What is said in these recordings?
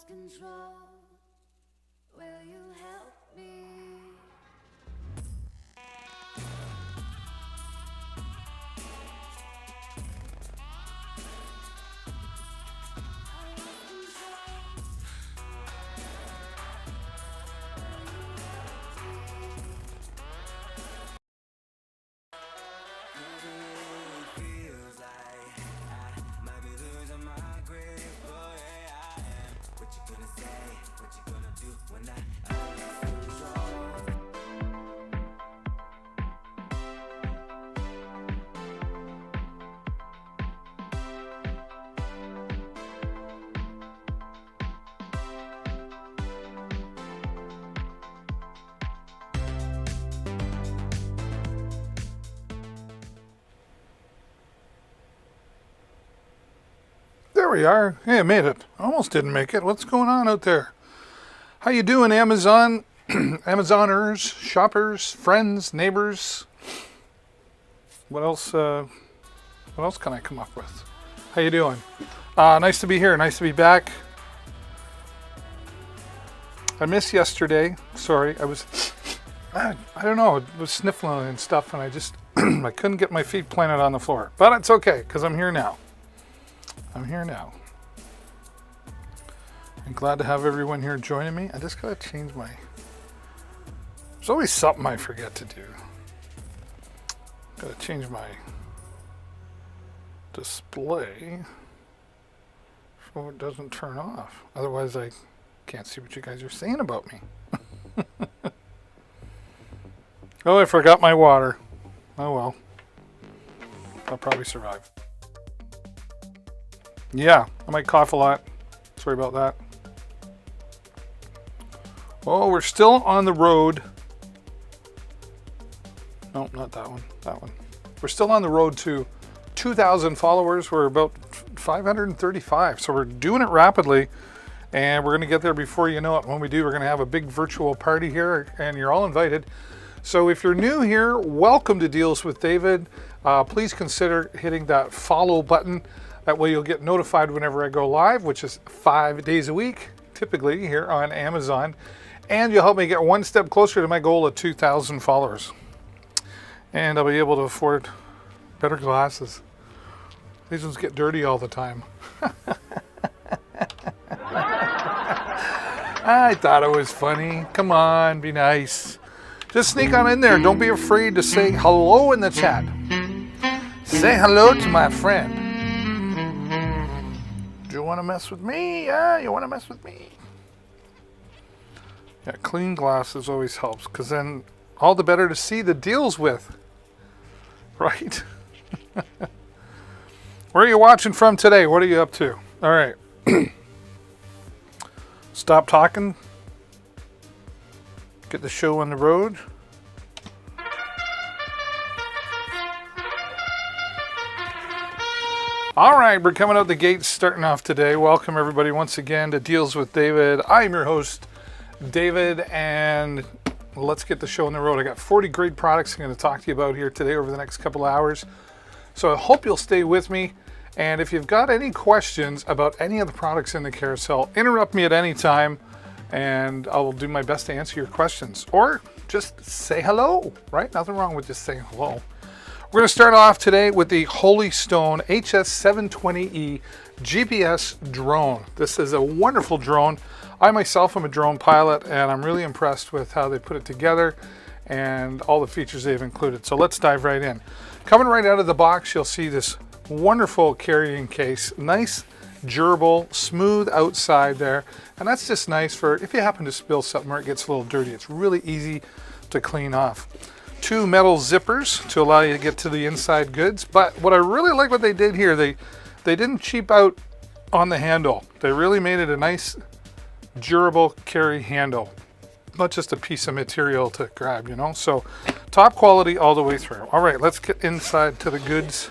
lost control. Will you help me? There we are. Hey, I made it. Almost didn't make it. What's going on out there? How you doing, Amazon? Amazoners, shoppers, friends, neighbors? What else can I come up with? How you doing? Nice to be here. Nice to be back. I missed yesterday. Sorry, I don't know, I was sniffling and stuff, and I just, I couldn't get my feet planted on the floor. But it's okay, because I'm here now. I'm glad to have everyone here joining me. I just gotta change my... There's always something I forget to do. Gotta change my display so it doesn't turn off. Otherwise I can't see what you guys are saying about me. Oh, I forgot my water. Oh well. I'll probably survive. Yeah, I might cough a lot. Sorry about that. Oh, we're still on the road. No, not that one. That one. We're still on the road to 2,000 followers. We're about 535. So we're doing it rapidly. And we're going to get there before you know it. When we do, we're going to have a big virtual party here. And you're all invited. So if you're new here, welcome to Deals with David. Please consider hitting that follow button. That way you'll get notified whenever I go live, which is 5 days a week, typically here on Amazon. And you'll help me get one step closer to my goal of 2,000 followers. And I'll be able to afford better glasses. These ones get dirty all the time. I thought it was funny. Come on, be nice. Just sneak on in there. Don't be afraid to say hello in the chat. Say hello to my friend. Do you want to mess with me? Yeah, you want to mess with me? Yeah, clean glasses always helps, because then all the better to see the deals with. Right? Where are you watching from today? What are you up to? All right. Stop talking. Get the show on the road. All right, we're coming out the gates starting off today. Welcome everybody once again to Deals with David. I'm your host, David, and let's get the show on the road. I got 40 great products I'm going to talk to you about here today over the next couple of hours. So I hope you'll stay with me. And if you've got any questions about any of the products in the carousel, interrupt me at any time and I will do my best to answer your questions. Or just say hello, right? Nothing wrong with just saying hello. We're going to start off today with the Holystone HS720E GPS drone. This is a wonderful drone. I myself am a drone pilot and I'm really impressed with how they put it together and all the features they've included. So let's dive right in. Coming right out of the box, you'll see this wonderful carrying case. Nice, durable, smooth outside there. And that's just nice for if you happen to spill something or it gets a little dirty. It's really easy to clean off. 2 metal zippers to allow you to get to the inside goods. But what I really like what they did here, they didn't cheap out on the handle. They really made it a nice, durable carry handle. Not just a piece of material to grab, you know. So top quality all the way through. All right, let's get inside to the goods.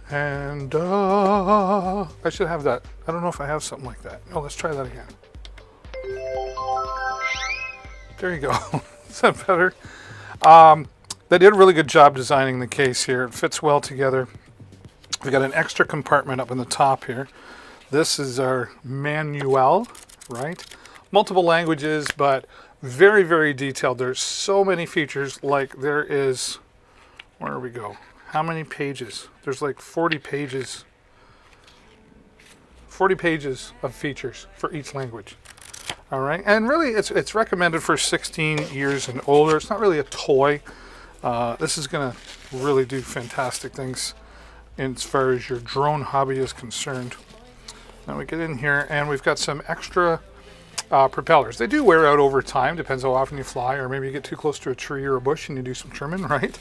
And I should have that. I don't know if I have something like that. Oh, let's try that again. There you go. Is that better? They did a really good job designing the case here. It fits well together. We've got an extra compartment up in the top here This is our manual, right? Multiple languages, but very, very detailed. There's so many features. Like there is, where do we go? How many pages? There's like 40 pages. 40 pages of features for each language. All right, and really it's recommended for 16 years and older. It's not really a toy. This is going to really do fantastic things as far as your drone hobby is concerned. Now we get in here and we've got some extra propellers. They do wear out over time, depends how often you fly, or maybe you get too close to a tree or a bush and you do some trimming, right?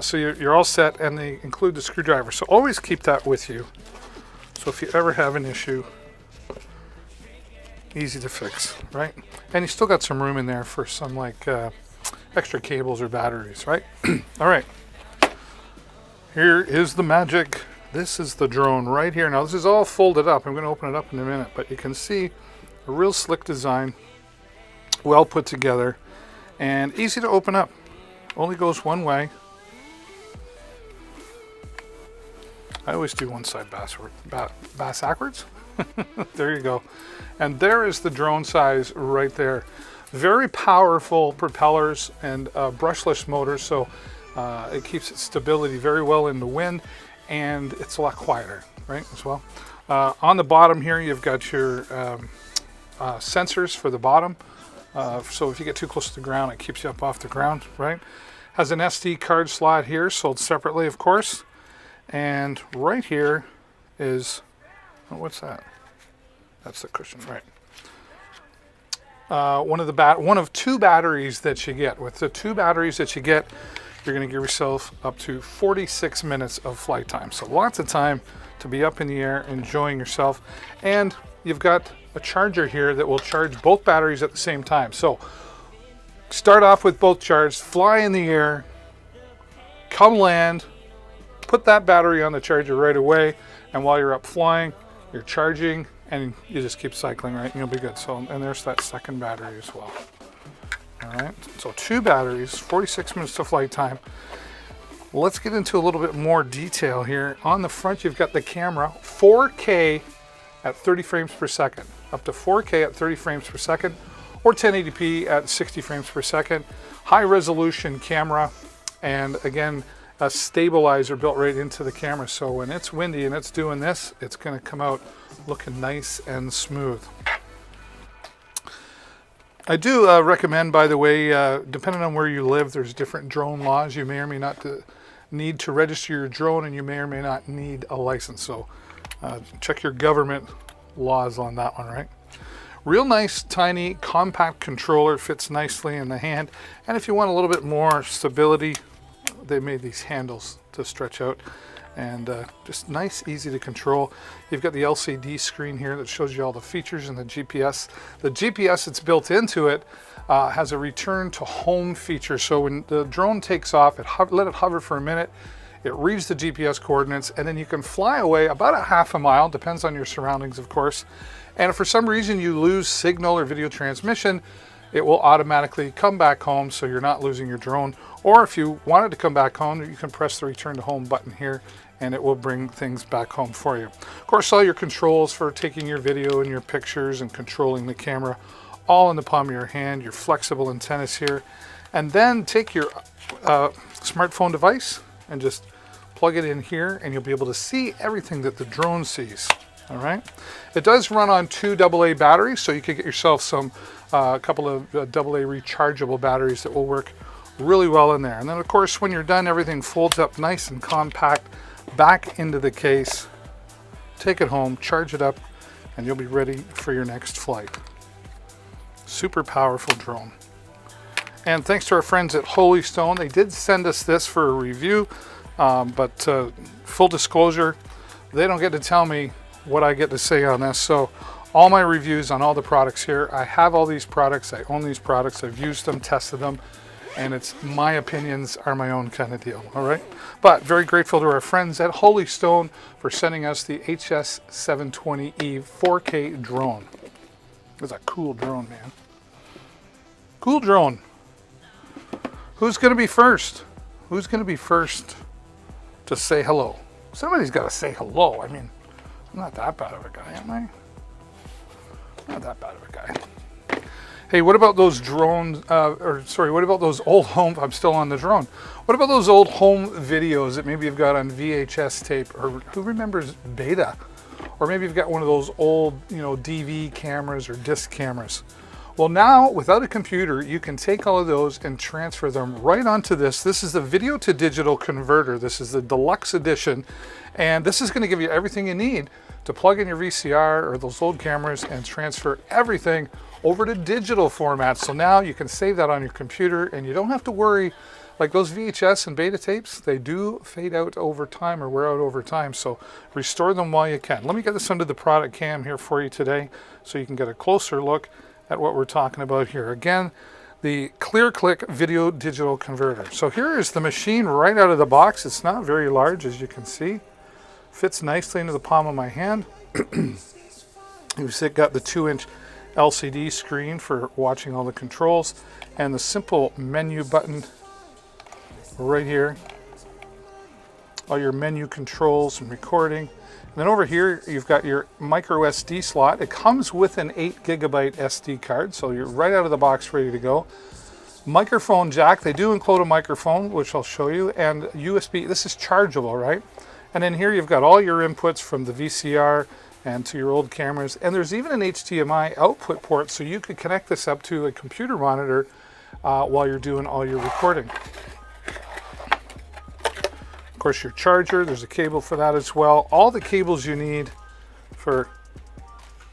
So you're all set, and they include the screwdriver. So always keep that with you. So if you ever have an issue, easy to fix, right? And you still got some room in there for some like extra cables or batteries, right? All right. Here is the magic. This is the drone right here. Now this is all folded up. I'm going to open it up in a minute, but you can see a real slick design, well put together, and easy to open up. Only goes one way. I always do one side backwards. There you go. And there is the drone size right there. Very powerful propellers and brushless motors, so it keeps its stability very well in the wind, and it's a lot quieter, right, as well. On the bottom here, you've got your sensors for the bottom. So if you get too close to the ground, it keeps you up off the ground, right? Has an SD card slot here, sold separately, of course. And right here is, oh, what's that? That's the cushion, right? One of two batteries that you get. With the two batteries that you get, you're going to give yourself up to 46 minutes of flight time. So lots of time to be up in the air, enjoying yourself. And you've got a charger here that will charge both batteries at the same time. So start off with both charged, fly in the air, come land, put that battery on the charger right away, and while you're up flying, you're charging, and you just keep cycling, right, and you'll be good. So, and there's that second battery as well. All right, so two batteries, 46 minutes to flight time. Let's get into a little bit more detail here. On the front, you've got the camera, 4K at 30 frames per second, up to 4K at 30 frames per second, or 1080p at 60 frames per second. High resolution camera, and again, a stabilizer built right into the camera. So when it's windy and it's doing this, it's gonna come out looking nice and smooth. I do recommend, by the way, depending on where you live, there's different drone laws. You may or may not need to register your drone, and you may or may not need a license. So check your government laws on that one, right? Real nice, tiny, compact controller. Fits nicely in the hand. And if you want a little bit more stability, they made these handles to stretch out, and just nice, easy to control. You've got the LCD screen here that shows you all the features and the GPS. The GPS that's built into it has a return to home feature. So when the drone takes off, let it hover for a minute, it reads the GPS coordinates, and then you can fly away about a half a mile, depends on your surroundings, of course. And if for some reason you lose signal or video transmission, it will automatically come back home, so you're not losing your drone. Or if you wanted to come back home, you can press the return to home button here, and it will bring things back home for you. Of course, all your controls for taking your video and your pictures and controlling the camera, all in the palm of your hand, your flexible antennas here. And then take your smartphone device and just plug it in here, and you'll be able to see everything that the drone sees. All right. It does run on 2 AA batteries, so you could get yourself some a couple of AA rechargeable batteries that will work really well in there. And then, of course, when you're done, everything folds up nice and compact back into the case. Take it home, charge it up, and you'll be ready for your next flight. Super powerful drone. And thanks to our friends at Holystone, they did send us this for a review, but full disclosure, they don't get to tell me what I get to say on this. So all my reviews on all the products here, I have all these products, I own these products, I've used them, tested them, and it's my opinions are my own kind of deal, all right? But very grateful to our friends at Holystone for sending us the HS720E 4K drone. It's a cool drone, man. Cool drone. Who's gonna be first? Who's gonna be first to say hello? Somebody's gotta say hello. I mean, I'm not that bad of a guy, am I? Not that bad of a guy. Hey, what about those drones, what about those old home, I'm still on the drone. What about those old home videos that maybe you've got on VHS tape, or who remembers Beta? Or maybe you've got one of those old, DV cameras or disc cameras. Well, now, without a computer, you can take all of those and transfer them right onto this. This is the video to digital converter. This is the deluxe edition, and this is going to give you everything you need to plug in your VCR or those old cameras and transfer everything over to digital format. So now you can save that on your computer and you don't have to worry, like those VHS and beta tapes, they do fade out over time or wear out over time. So restore them while you can. Let me get this under the product cam here for you today so you can get a closer look at what we're talking about here. Again, the ClearClick video digital converter. So here is the machine right out of the box. It's not very large, as you can see. Fits nicely into the palm of my hand. You've got the 2-inch LCD screen for watching all the controls and the simple menu button right here. All your menu controls and recording. And then over here you've got your micro SD slot. It comes with an 8 gigabyte SD card, so you're right out of the box ready to go. Microphone jack, they do include a microphone, which I'll show you, and USB. This is chargeable, right? And then here you've got all your inputs from the VCR and to your old cameras. And there's even an HDMI output port, so you could connect this up to a computer monitor while you're doing all your recording. Of course, your charger, there's a cable for that as well. All the cables you need for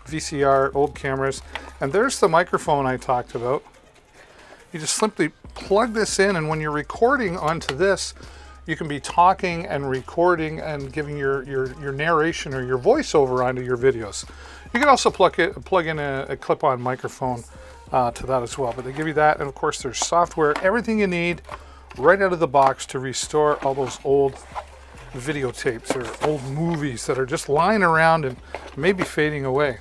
VCR, old cameras. And there's the microphone I talked about. You just simply plug this in, and when you're recording onto this, you can be talking and recording and giving your narration or your voiceover onto your videos. You can also plug in a clip-on microphone to that as well. But they give you that, and of course there's software, everything you need right out of the box to restore all those old videotapes or old movies that are just lying around and maybe fading away.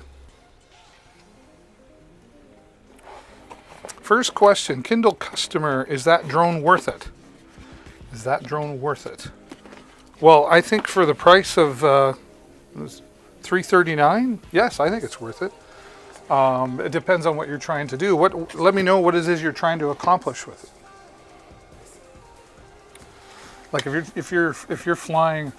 First question, Kindle customer, is that drone worth it? Is that drone worth it? Well, I think for the price of $339, yes, I think it's worth it. It depends on what you're trying to do. Let me know what it is you're trying to accomplish with it. Like if you're flying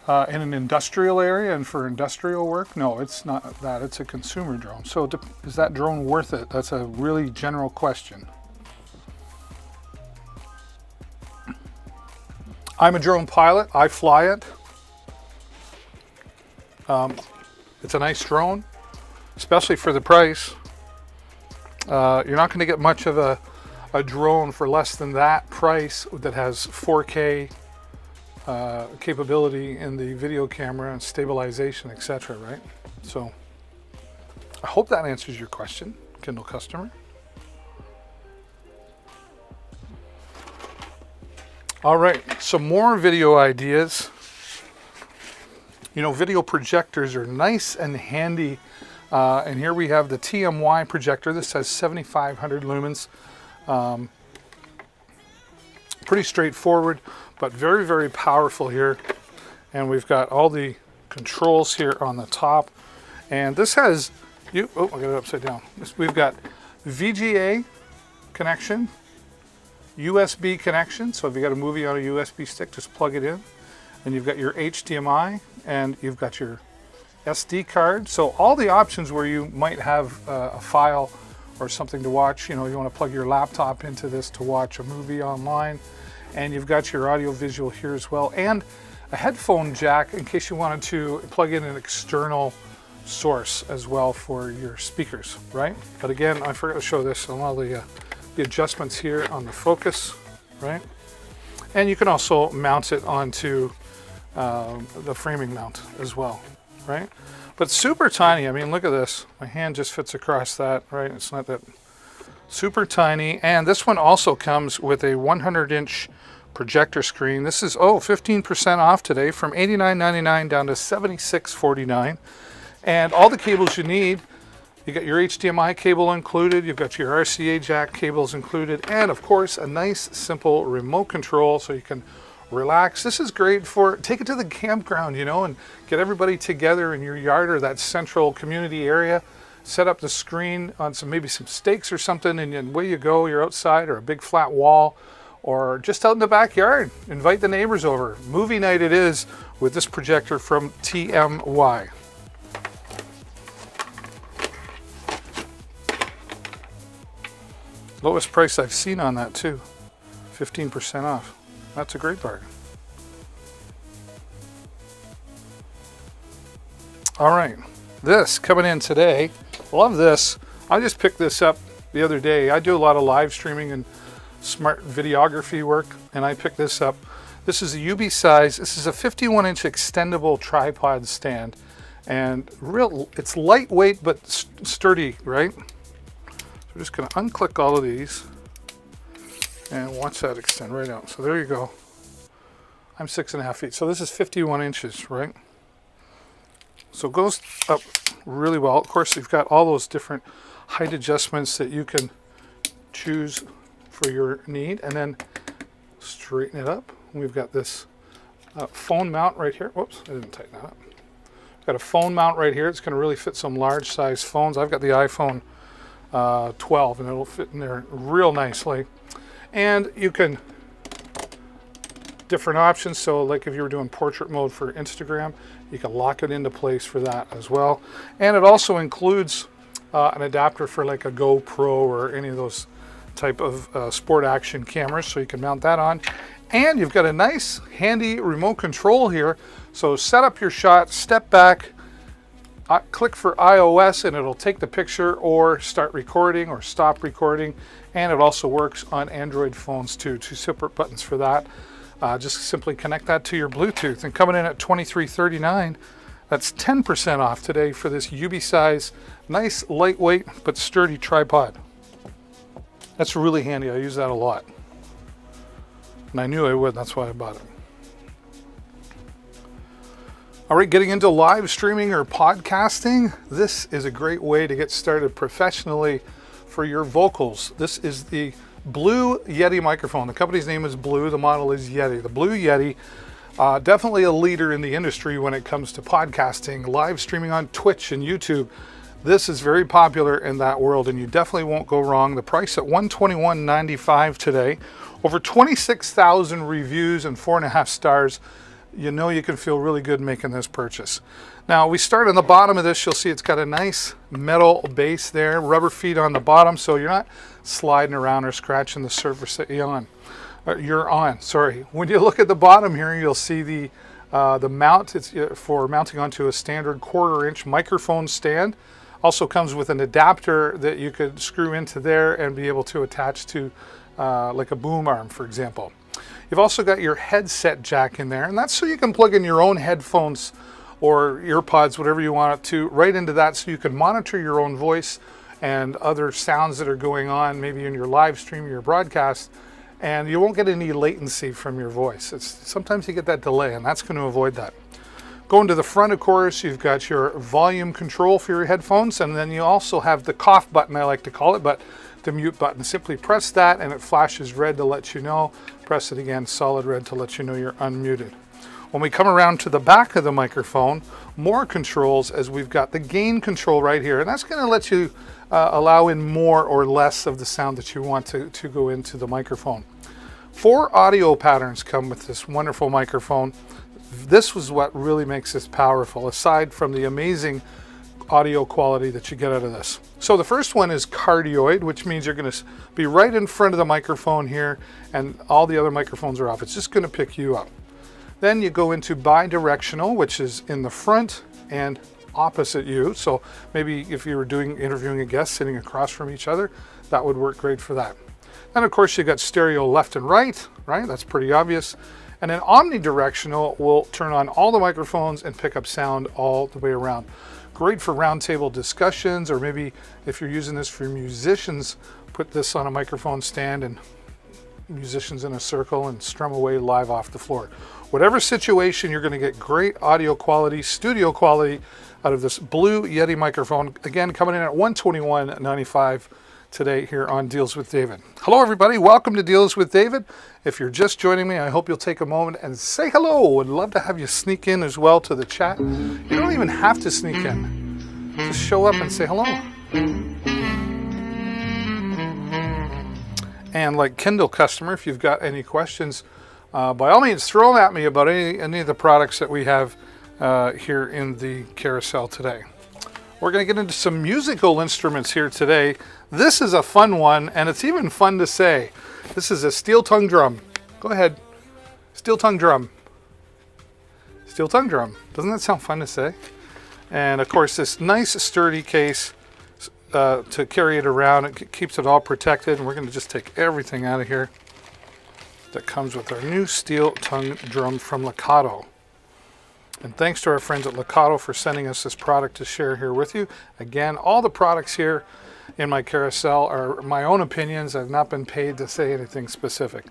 in an industrial area and for industrial work, no, it's not that. It's a consumer drone. So is that drone worth it? That's a really general question. I'm a drone pilot. I fly it. It's a nice drone, especially for the price. You're not going to get much of a drone for less than that price that has 4K capability in the video camera and stabilization, etc. Right? So I hope that answers your question, Kindle customer. All right, some more video ideas. Video projectors are nice and handy. And here we have the TMY projector. This has 7,500 lumens. Pretty straightforward, but very, very powerful here. And we've got all the controls here on the top. And this has, I got it upside down. We've got VGA connection, USB connection, so if you got a movie on a USB stick, just plug it in. And you've got your HDMI, and you've got your SD card. So all the options where you might have a file or something to watch, you want to plug your laptop into this to watch a movie online. And you've got your audio visual here as well, and a headphone jack in case you wanted to plug in an external source as well for your speakers, right? But again, I forgot to show this on all the adjustments here on the focus, right? And you can also mount it onto the framing mount as well, right? But super tiny. I mean, look at this. My hand just fits across that, right? It's not that super tiny. And this one also comes with a 100-inch projector screen. This is 15% off today, from $89.99 down to $76.49. And all the cables you need. You got your HDMI cable included, you've got your RCA jack cables included, and of course a nice simple remote control so you can relax. This is great for, take it to the campground, you know, and get everybody together in your yard or that central community area. Set up the screen on maybe some stakes or something, and then away you go. You're outside, or a big flat wall, or just out in the backyard. Invite the neighbors over. Movie night it is with this projector from TMY. Lowest price I've seen on that too. 15% off. That's a great bargain. All right, this coming in today. Love this. I just picked this up the other day. I do a lot of live streaming and smart videography work, and I picked this up. This is a UBesize. This is a 51-inch extendable tripod stand, and it's lightweight but sturdy, right? So we're just going to unclick all of these and watch that extend right out. So there you go. I'm 6.5 feet. So this is 51 inches, right? So it goes up really well. Of course, you've got all those different height adjustments that you can choose for your need, and then straighten it up. We've got this phone mount right here. Whoops, I didn't tighten that up. Got a phone mount right here. It's going to really fit some large size phones. I've got the iPhone 12, and it'll fit in there real nicely. And you can, different options. So like if you were doing portrait mode for Instagram, you can lock it into place for that as well. And it also includes an adapter for like a GoPro or any of those type of sport action cameras, so you can mount that on. And you've got a nice handy remote control here. So set up your shot, step back, click for iOS, and it'll take the picture or start recording or stop recording. And it also works on Android phones too. 2 separate buttons for that. Just simply connect that to your Bluetooth. And coming in at $23.39, that's 10% off today for this UBesize, nice lightweight but sturdy tripod. That's really handy. I use that a lot. And I knew I would, that's why I bought it. All right, getting into live streaming or podcasting, this is a great way to get started professionally for your vocals. This is the Blue Yeti microphone. The company's name is Blue, the model is Yeti. The Blue Yeti, definitely a leader in the industry when it comes to podcasting, live streaming on Twitch and YouTube. This is very popular in that world, and you definitely won't go wrong. The price at $121.95 today. Over 26,000 reviews and 4.5 stars. You know you can feel really good making this purchase. Now we start on the bottom of this. You'll see it's got a nice metal base there, rubber feet on the bottom, so you're not sliding around or scratching the surface that you're on. Sorry. When you look at the bottom here, you'll see the mount. It's for mounting onto a standard 1/4-inch microphone stand. Also comes with an adapter that you could screw into there and be able to attach to like a boom arm, for example. You've also got your headset jack in there, and that's so you can plug in your own headphones or earpods, whatever you want it to, right into that, so you can monitor your own voice and other sounds that are going on, maybe in your live stream, your broadcast, and you won't get any latency from your voice. Sometimes you get that delay, and that's going to avoid that. Going to the front, of course, you've got your volume control for your headphones, and then you also have the cough button, I like to call it, but the mute button. Simply press that and it flashes red to let you know. Press it again, solid red, to let you know you're unmuted. When we come around to the back of the microphone, more controls, as we've got the gain control right here, and that's going to let you allow in more or less of the sound that you want to go into the microphone. 4 audio patterns come with this wonderful microphone. This was what really makes this powerful, aside from the amazing audio quality that you get out of this. So the first one is cardioid, which means you're going to be right in front of the microphone here, and all the other microphones are off. It's just going to pick you up. Then you go into bidirectional, which is in the front and opposite you. So maybe if you were interviewing a guest sitting across from each other, that would work great for that. And of course you got stereo left and right? That's pretty obvious. And then omnidirectional will turn on all the microphones and pick up sound all the way around. Great for roundtable discussions, or maybe if you're using this for musicians, put this on a microphone stand and musicians in a circle and strum away live off the floor. Whatever situation, you're going to get great audio quality, studio quality out of this Blue Yeti microphone. Again, coming in at $121.95 today here on Deals with David. Hello everybody, welcome to Deals with David. If you're just joining me, I hope you'll take a moment and say hello. I'd love to have you sneak in as well to the chat. You don't even have to sneak in. Just show up and say hello. And like Kindle customer, if you've got any questions, by all means, throw them at me about any of the products that we have here in the carousel today. We're going to get into some musical instruments here today. This is a fun one, and it's even fun to say. This is a steel tongue drum. Go ahead. Steel tongue drum. Steel tongue drum. Doesn't that sound fun to say? And of course, this nice sturdy case to carry it around. It keeps it all protected, and we're going to just take everything out of here that comes with our new steel tongue drum from Lakato. And thanks to our friends at Lakato for sending us this product to share here with you. Again, all the products here in my carousel are my own opinions. I've not been paid to say anything specific.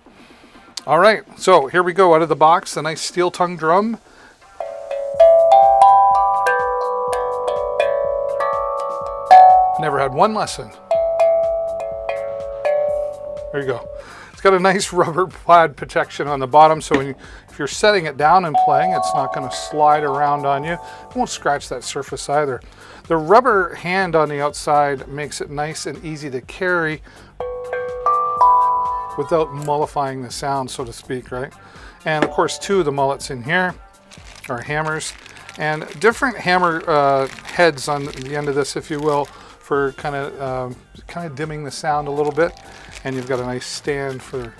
All right, so here we go out of the box, the nice steel tongue drum. Never had one lesson. There you go. It's got a nice rubber pad protection on the bottom, so if you're setting it down and playing, it's not going to slide around on you. It won't scratch that surface either. The rubber hand on the outside makes it nice and easy to carry without mollifying the sound, so to speak, right? And of course, two of the mullets in here are hammers, and different hammer heads on the end of this, if you will, for kind of dimming the sound a little bit. And you've got a nice stand for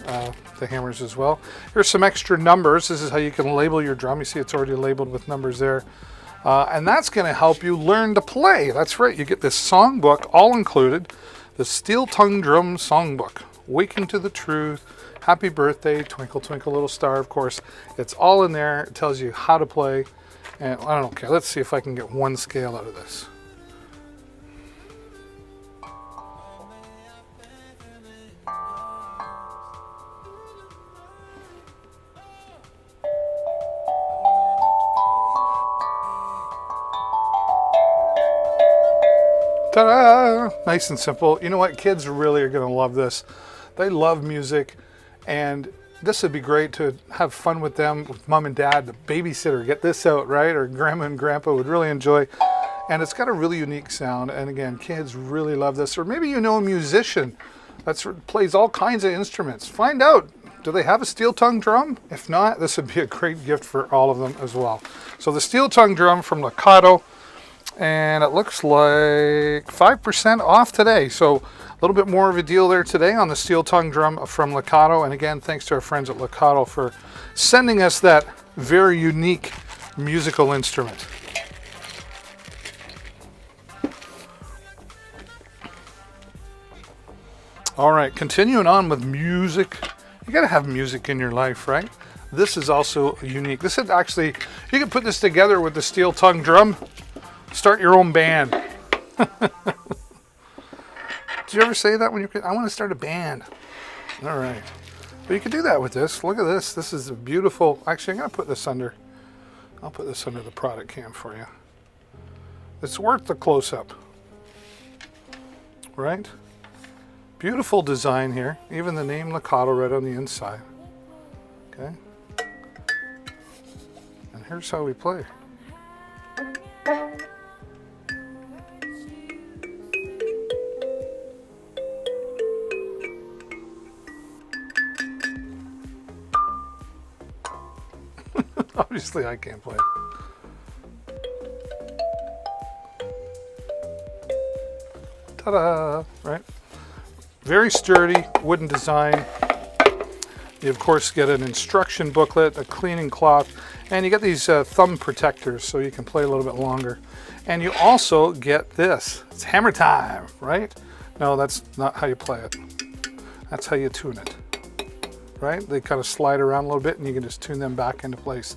the hammers as well. Here's some extra numbers. This is how you can label your drum. You see it's already labeled with numbers there. And that's going to help you learn to play. That's right. You get this songbook all included. The Steel Tongue Drum Songbook. Waking to the Truth. Happy Birthday. Twinkle, Twinkle, Little Star, of course. It's all in there. It tells you how to play. And I don't know. Okay, let's see if I can get one scale out of this. Ta-da! Nice and simple. You know what? Kids really are going to love this. They love music, and this would be great to have fun with them, with mom and dad, the babysitter. Get this out, right? Or grandma and grandpa would really enjoy. And it's got a really unique sound. And again, kids really love this. Or maybe you know a musician that plays all kinds of instruments. Find out. Do they have a steel tongue drum? If not, this would be a great gift for all of them as well. So the steel tongue drum from Lakato. And it looks like 5% off today. So a little bit more of a deal there today on the steel tongue drum from Lakato. And again, thanks to our friends at Lakato for sending us that very unique musical instrument. All right, continuing on with music. You got to have music in your life, right? This is also unique. This is actually, you can put this together with the steel tongue drum. Start your own band. Did you ever say that when you were, I want to start a band? All right. But you can do that with this. Look at this. This is a beautiful, actually I'm going to put this under, I'll put this under the product cam for you. It's worth the close-up. Right? Beautiful design here. Even the name Lakato right on the inside. Okay. And here's how we play. Obviously, I can't play. Ta-da! Right? Very sturdy, wooden design. You, of course, get an instruction booklet, a cleaning cloth, and you get these thumb protectors so you can play a little bit longer. And you also get this. It's hammer time, right? No, that's not how you play it. That's how you tune it. Right? They kind of slide around a little bit and you can just tune them back into place.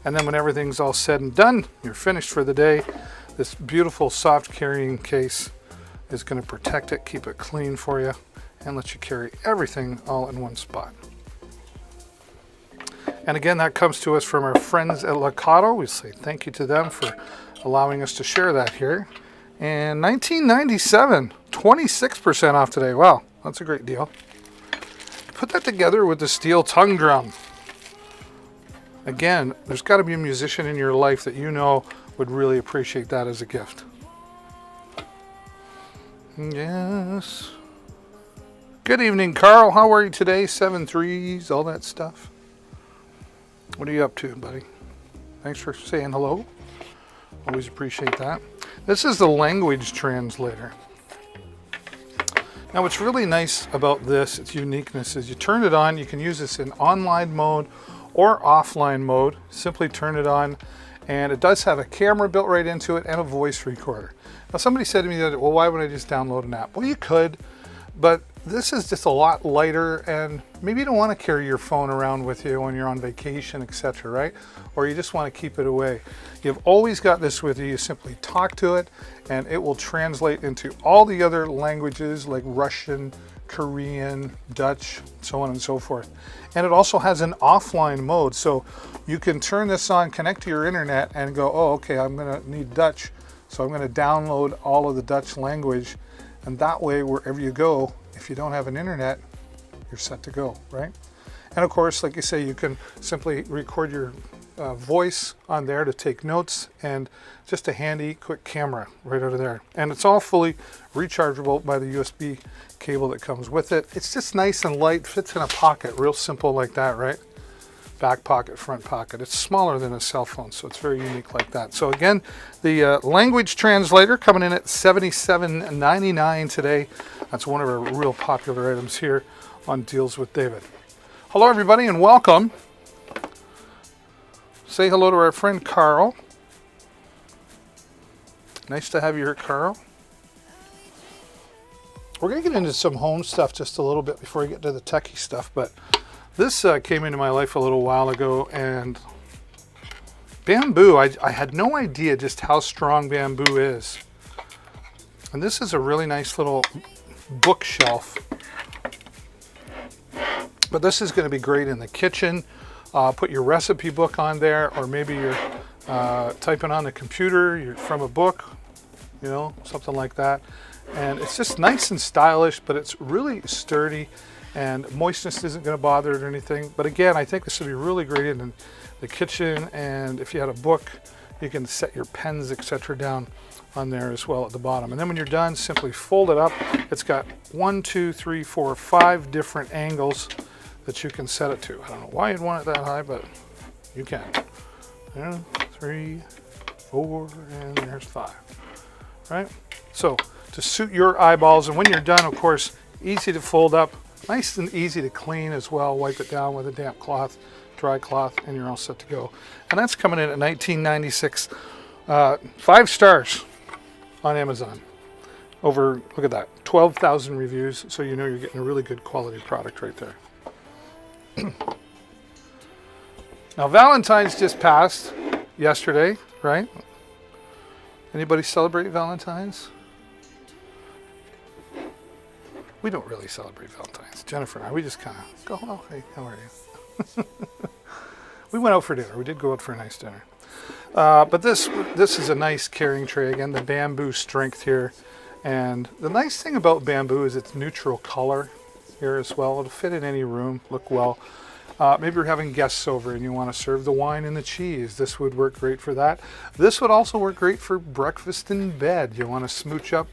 And then when everything's all said and done, you're finished for the day. This beautiful soft carrying case is going to protect it, keep it clean for you, and let you carry everything all in one spot. And again, that comes to us from our friends at Lakato. We say thank you to them for allowing us to share that here. And 1997, 26% off today. Wow, that's a great deal. Put that together with the steel tongue drum. Again, there's got to be a musician in your life that you know would really appreciate that as a gift. Yes. Good evening, Carl. How are you today? 7-3s, all that stuff. What are you up to, buddy? Thanks for saying hello. Always appreciate that. This is the language translator. Now, what's really nice about this, its uniqueness, is you turn it on. You can use this in online mode or offline mode. Simply turn it on, and it does have a camera built right into it and a voice recorder. Now, somebody said to me that, well, why would I just download an app? Well, you could, but this is just a lot lighter, and maybe you don't want to carry your phone around with you when you're on vacation, etc., right? Or you just want to keep it away. You've always got this with you. You simply talk to it, and it will translate into all the other languages like Russian, Korean, Dutch, so on and so forth. And it also has an offline mode, so you can turn this on, connect to your internet, and go, oh, okay, I'm going to need Dutch, so I'm going to download all of the Dutch language, and that way, wherever you go, if you don't have an internet, you're set to go, right? And of course, like you say, you can simply record your voice on there to take notes, and just a handy quick camera right out of there. And it's all fully rechargeable by the USB cable that comes with it. It's just nice and light, fits in a pocket, real simple like that, right? Back pocket, front pocket. It's smaller than a cell phone, so it's very unique like that. So again, the language translator coming in at $77.99 today. That's one of our real popular items here on Deals with David. Hello, everybody, and welcome. Say hello to our friend Carl. Nice to have you here, Carl. We're going to get into some home stuff just a little bit before we get to the techie stuff, but this came into my life a little while ago, and bamboo, I had no idea just how strong bamboo is. And this is a really nice little bookshelf. But this is going to be great in the kitchen. Put your recipe book on there, or maybe you're typing on the computer, you're from a book, you know, something like that. And it's just nice and stylish, but it's really sturdy, and moistness isn't going to bother it or anything. But again, I think this would be really great in the kitchen, and if you had a book, you can set your pens, etc. down on there as well at the bottom. And then when you're done, simply fold it up. It's got 1, 2, 3, 4, 5 different angles that you can set it to. I don't know why you'd want it that high, but you can. 3, 4, and there's 5. Right? So to suit your eyeballs, and when you're done, of course, easy to fold up, nice and easy to clean as well. Wipe it down with a damp cloth, dry cloth, and you're all set to go. And that's coming in at $19.96. 5 stars on Amazon. Over, look at that, 12,000 reviews, so you know you're getting a really good quality product right there. Now, Valentine's just passed yesterday, right? Anybody celebrate Valentine's? We don't really celebrate Valentine's. Jennifer and I, we just kind of go, oh, hey, how are you? We went out for dinner. We did go out for a nice dinner. But this is a nice carrying tray. Again, the bamboo strength here. And the nice thing about bamboo is its neutral color here as well. It'll fit in any room, look well. Maybe you're having guests over and you want to serve the wine and the cheese. This would work great for that. This would also work great for breakfast in bed. You want to smooch up.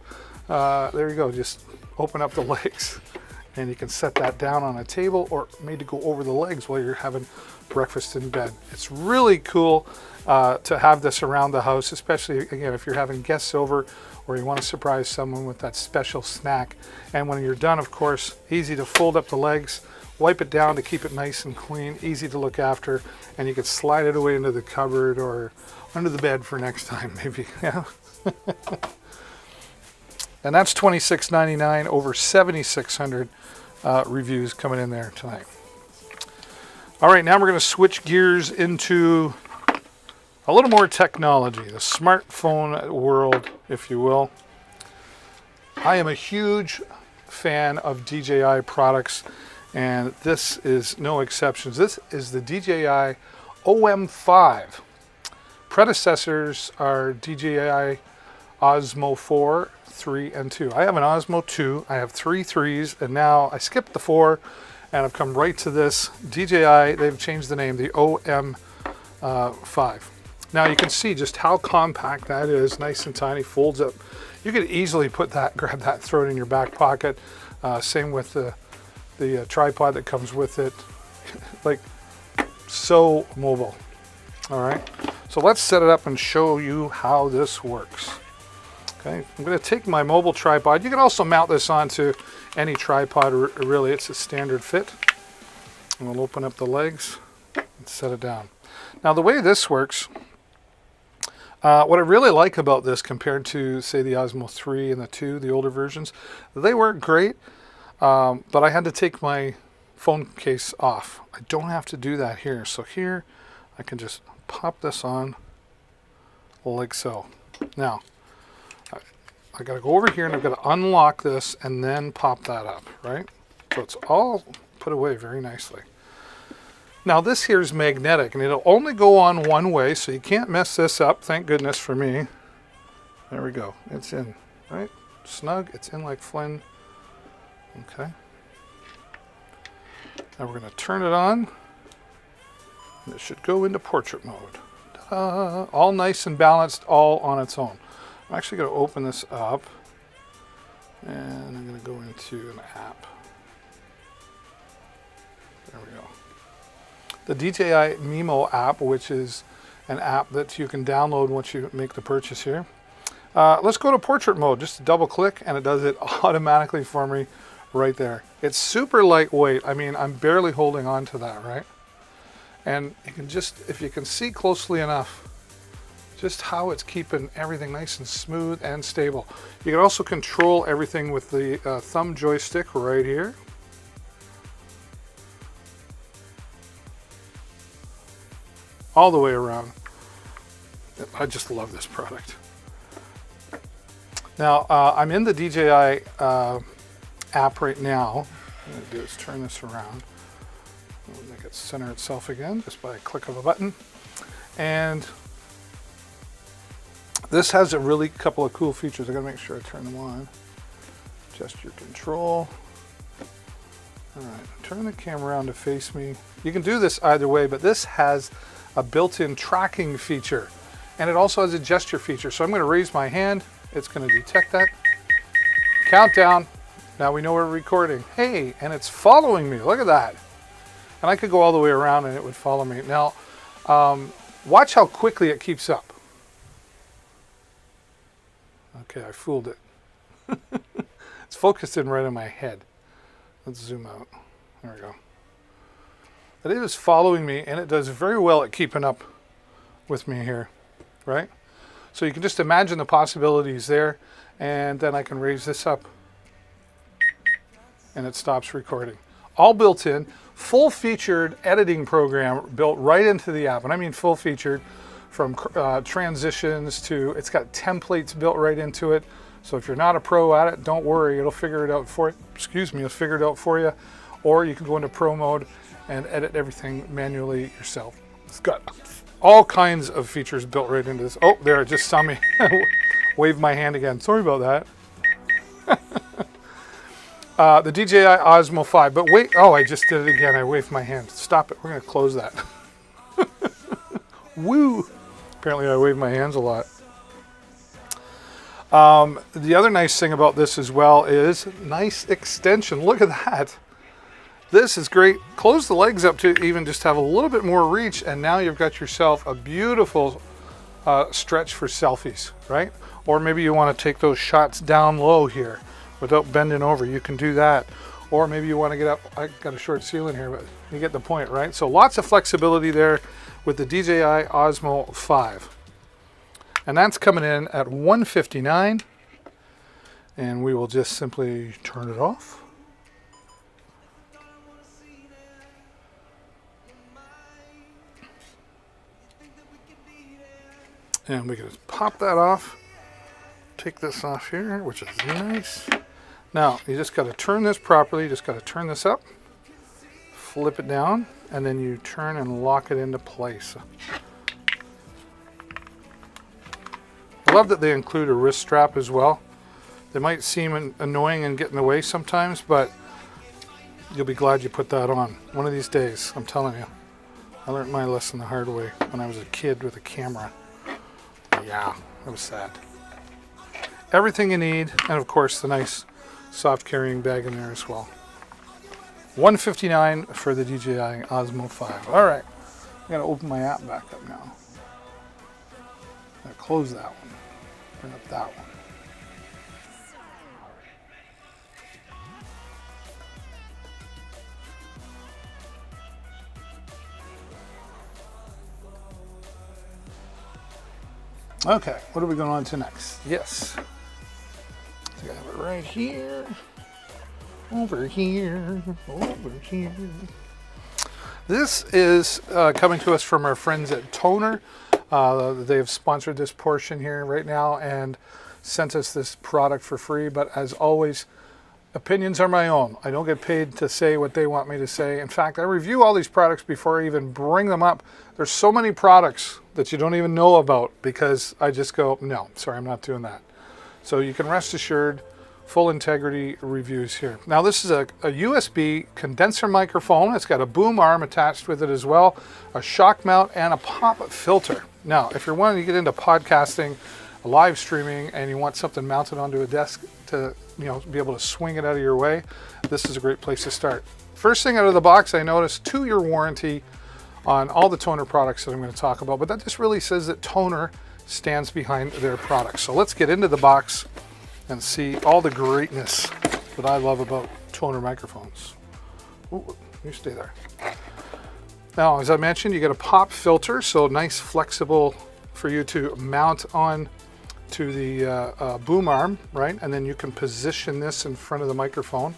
There you go. Just open up the legs and you can set that down on a table, or maybe go over the legs while you're having breakfast in bed. It's really cool to have this around the house, especially, again, if you're having guests over or you want to surprise someone with that special snack. And when you're done, of course, easy to fold up the legs, wipe it down to keep it nice and clean, easy to look after, and you could slide it away into the cupboard or under the bed for next time, maybe. Yeah. And that's $26.99, over 7,600 reviews coming in there tonight. All right, now we're going to switch gears into a little more technology, the smartphone world, if you will. I am a huge fan of DJI products, and this is no exceptions. This is the DJI OM5. Predecessors are DJI Osmo 4, 3, and 2. I have an Osmo 2, I have 3 3s, and now I skipped the 4, and I've come right to this DJI. They've changed the name, the OM5. Now you can see just how compact that is, nice and tiny, folds up. You could easily put that, grab that, throw it in your back pocket. Same with the tripod that comes with it. Like, so mobile. All right, so let's set it up and show you how this works. Okay, I'm going to take my mobile tripod. You can also mount this onto any tripod, really. It's a standard fit. And we'll open up the legs and set it down. Now the way this works, what I really like about this compared to, say, the Osmo 3 and the 2, the older versions, they work great, but I had to take my phone case off. I don't have to do that here. So here, I can just pop this on like so. Now, I got to go over here and I've got to unlock this and then pop that up, right? So it's all put away very nicely. Now this here is magnetic and it'll only go on one way, so you can't mess this up. Thank goodness for me. There we go. It's in, right? Snug. It's in like Flynn. Okay. Now we're going to turn it on. And it should go into portrait mode. Ta-da! All nice and balanced, all on its own. I'm actually going to open this up. And I'm going to go into an app. There we go. The DJI Mimo app, which is an app that you can download once you make the purchase here. Let's go to portrait mode. Just double click and it does it automatically for me right there. It's super lightweight. I mean, I'm barely holding on to that, right? And you can just, if you can see closely enough, just how it's keeping everything nice and smooth and stable. You can also control everything with the thumb joystick right here. All the way around. I just love this product. Now, I'm in the DJI app right now. What I'm going to do is turn this around. We'll make it center itself again just by a click of a button. And this has a really couple of cool features. I got to make sure I turn them on. Gesture control. All right, turn the camera around to face me. You can do this either way, but this has a built-in tracking feature, and it also has a gesture feature. So I'm going to raise my hand. It's going to detect that. Countdown. Now we know we're recording. Hey, and it's following me. Look at that. And I could go all the way around and it would follow me. Now, watch how quickly it keeps up. Okay, I fooled it. It's focused in right on my head. Let's zoom out. There we go. But it is following me, and it does very well at keeping up with me here, right? So you can just imagine the possibilities there, and then I can raise this up, and it stops recording. All built in, full-featured editing program built right into the app, and I mean full-featured, from transitions to, it's got templates built right into it. So if you're not a pro at it, don't worry, it'll figure it out for you. It'll figure it out for you. Or you can go into pro mode and edit everything manually yourself. It's got all kinds of features built right into this. Oh, there, it just saw me wave my hand again. Sorry about that. The DJI Osmo 5, but wait, oh, I just did it again. I waved my hand. Stop it, we're gonna close that. Woo! Apparently I wave my hands a lot. The other nice thing about this as well is nice extension. Look at that. This is great. Close the legs up to even just have a little bit more reach, and now you've got yourself a beautiful stretch for selfies, right? Or maybe you want to take those shots down low here without bending over. You can do that. Or maybe you want to get up. I got a short ceiling here, but you get the point, right? So lots of flexibility there with the DJI Osmo 5. And that's coming in at $159, and we will just simply turn it off. And we can just pop that off, take this off here, which is nice. Now, you just got to turn this properly. You just got to turn this up, flip it down, and then you turn and lock it into place. I love that they include a wrist strap as well. They might seem annoying and get in the way sometimes, but you'll be glad you put that on. One of these days, I'm telling you. I learned my lesson the hard way when I was a kid with a camera. Yeah, it was sad. Everything you need, and of course the nice soft carrying bag in there as well. $159 for the DJI Osmo 5. All right, I gotta open my app back up now. Gotta close that one. Bring up that one. Okay, what are we going on to next? Yes. I have it right here. Over here. Over here. This is coming to us from our friends at Tonor. They have sponsored this portion here right now and sent us this product for free. But as always, opinions are my own. I don't get paid to say what they want me to say. In fact, I review all these products before I even bring them up. There's so many products that you don't even know about because I just go, no, sorry, I'm not doing that. So you can rest assured, full integrity reviews here. Now this is a USB condenser microphone. It's got a boom arm attached with it as well, a shock mount, and a pop filter. Now, if you're wanting to get into podcasting, live streaming, and you want something mounted onto a desk to be able to swing it out of your way, this is a great place to start. First thing out of the box, I noticed 2-year warranty on all the Tonor products that I'm going to talk about, but that just really says that Tonor stands behind their products. So let's get into the box and see all the greatness that I love about Tonor microphones. Ooh, you stay there. Now, as I mentioned, you get a pop filter, so nice, flexible for you to mount on to the boom arm, right? And then you can position this in front of the microphone.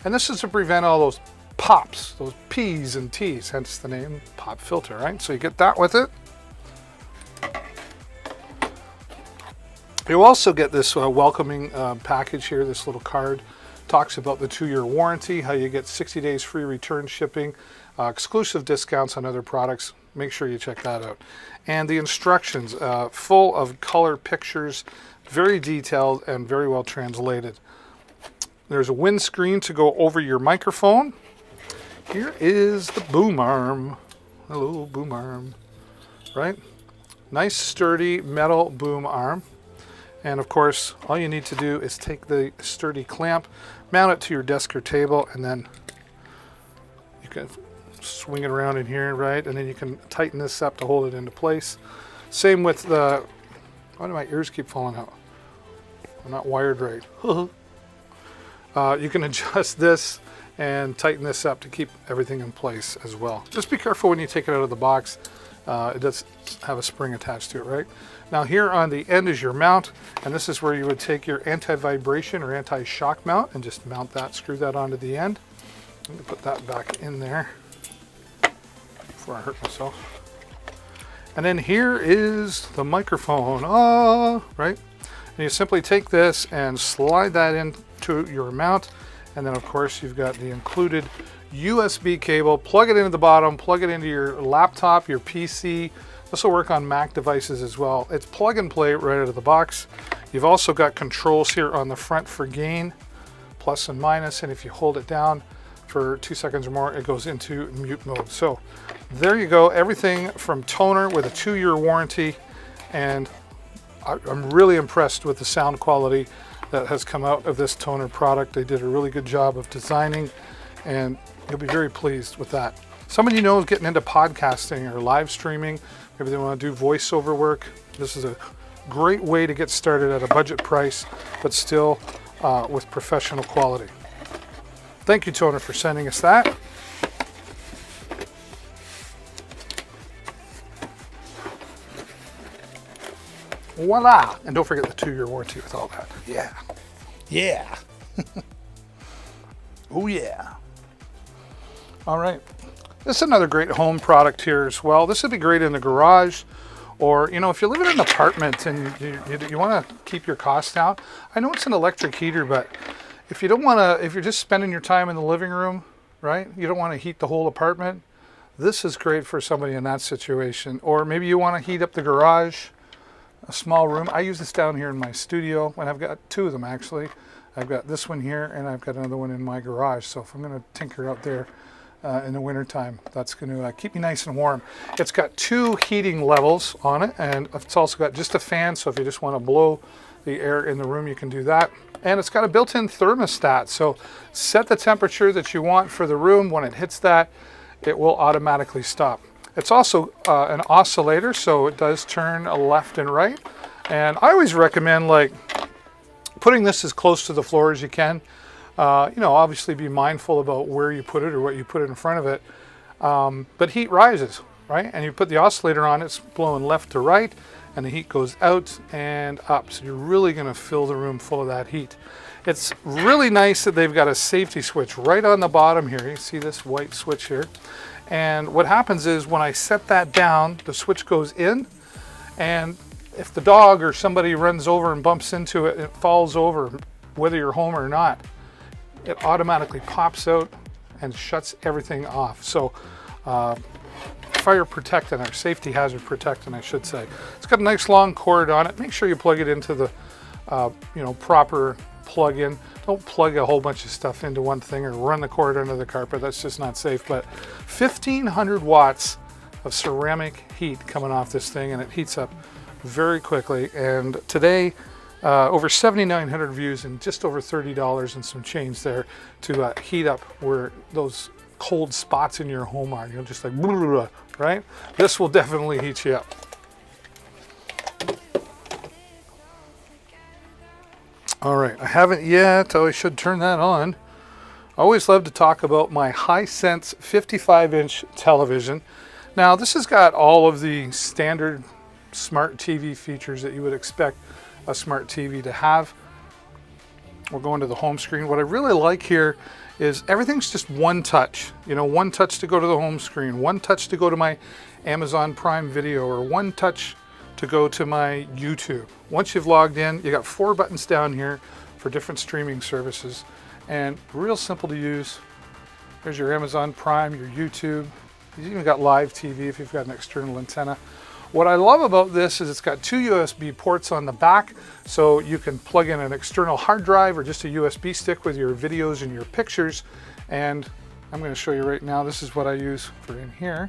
And this is to prevent all those pops, those P's and T's, hence the name pop filter, right? So you get that with it. You also get this welcoming package here, this little card. Talks about the 2-year warranty, how you get 60 days free return shipping, exclusive discounts on other products. Make sure you check that out. And the instructions, full of color pictures, very detailed and very well translated. There's a windscreen to go over your microphone. Here is the boom arm. Hello, boom arm. Right? Nice sturdy metal boom arm. And of course, all you need to do is take the sturdy clamp, mount it to your desk or table, and then you can swing it around in here, right? And then you can tighten this up to hold it into place. Same with the, why do my ears keep falling out? I'm not wired right. You can adjust this and tighten this up to keep everything in place as well. Just be careful when you take it out of the box. It does have a spring attached to it, right? Now here on the end is your mount, and this is where you would take your anti-vibration or anti-shock mount and just mount that, screw that onto the end. I'm gonna put that back in there before I hurt myself. And then here is the microphone, right? And you simply take this and slide that into your mount, and then of course you've got the included USB cable. Plug it into the bottom, plug it into your laptop, your PC. This will work on Mac devices as well. It's plug and play right out of the box. You've also got controls here on the front for gain, plus and minus, and if you hold it down for 2 seconds or more, it goes into mute mode. So there you go, everything from Tonor with a 2-year warranty, and I'm really impressed with the sound quality that has come out of this Tonor product. They did a really good job of designing, and you'll be very pleased with that. Somebody you know is getting into podcasting or live streaming, maybe they want to do voiceover work. This is a great way to get started at a budget price, but still with professional quality. Thank you, Tonor, for sending us that. Voila! And don't forget the 2-year warranty with all that. Yeah. Yeah. Oh yeah. All right. This is another great home product here as well. This would be great in the garage, or if you live in an apartment and you want to keep your costs down. I know it's an electric heater, but if you don't want to, if you're just spending your time in the living room, right? You don't want to heat the whole apartment. This is great for somebody in that situation. Or maybe you want to heat up the garage. a small room. I use this down here in my studio, and I've got two of them actually. I've got this one here, and I've got another one in my garage. So if I'm going to tinker out there in the wintertime, that's going to keep me nice and warm. It's got two heating levels on it, and it's also got just a fan, so if you just want to blow the air in the room, you can do that. And it's got a built-in thermostat, so set the temperature that you want for the room. When it hits that, it will automatically stop. It's also an oscillator, so it does turn left and right. And I always recommend like putting this as close to the floor as you can. Obviously be mindful about where you put it or what you put in front of it. But heat rises, right? And you put the oscillator on, it's blowing left to right, and the heat goes out and up. So you're really going to fill the room full of that heat. It's really nice that they've got a safety switch right on the bottom here. You see this white switch here. And what happens is when I set that down, the switch goes in, and if the dog or somebody runs over and bumps into it, it falls over, whether you're home or not, it automatically pops out and shuts everything off. So fire protectant, or safety hazard protectant, I should say. It's got a nice long cord on it. Make sure you plug it into the proper plug-in. Don't plug a whole bunch of stuff into one thing or run the cord under the carpet. That's just not safe. But 1,500 watts of ceramic heat coming off this thing, and it heats up very quickly. And today, over 7,900 views and just over $30 and some change there to heat up where those cold spots in your home are. You're just like, blah, blah, blah, right? This will definitely heat you up. All right, I haven't yet. Oh, I should turn that on. I always love to talk about my Hisense 55-inch television. Now, this has got all of the standard smart TV features that you would expect a smart TV to have. We're going to the home screen. What I really like here is everything's just one touch. One touch to go to the home screen, one touch to go to my Amazon Prime Video, or one touch to go to my YouTube. Once you've logged in, you got 4 buttons down here for different streaming services, and real simple to use. There's your Amazon Prime, your YouTube. You've even got live TV if you've got an external antenna. What I love about this is it's got 2 USB ports on the back, so you can plug in an external hard drive or just a USB stick with your videos and your pictures. And I'm going to show you right now, this is what I use for in here.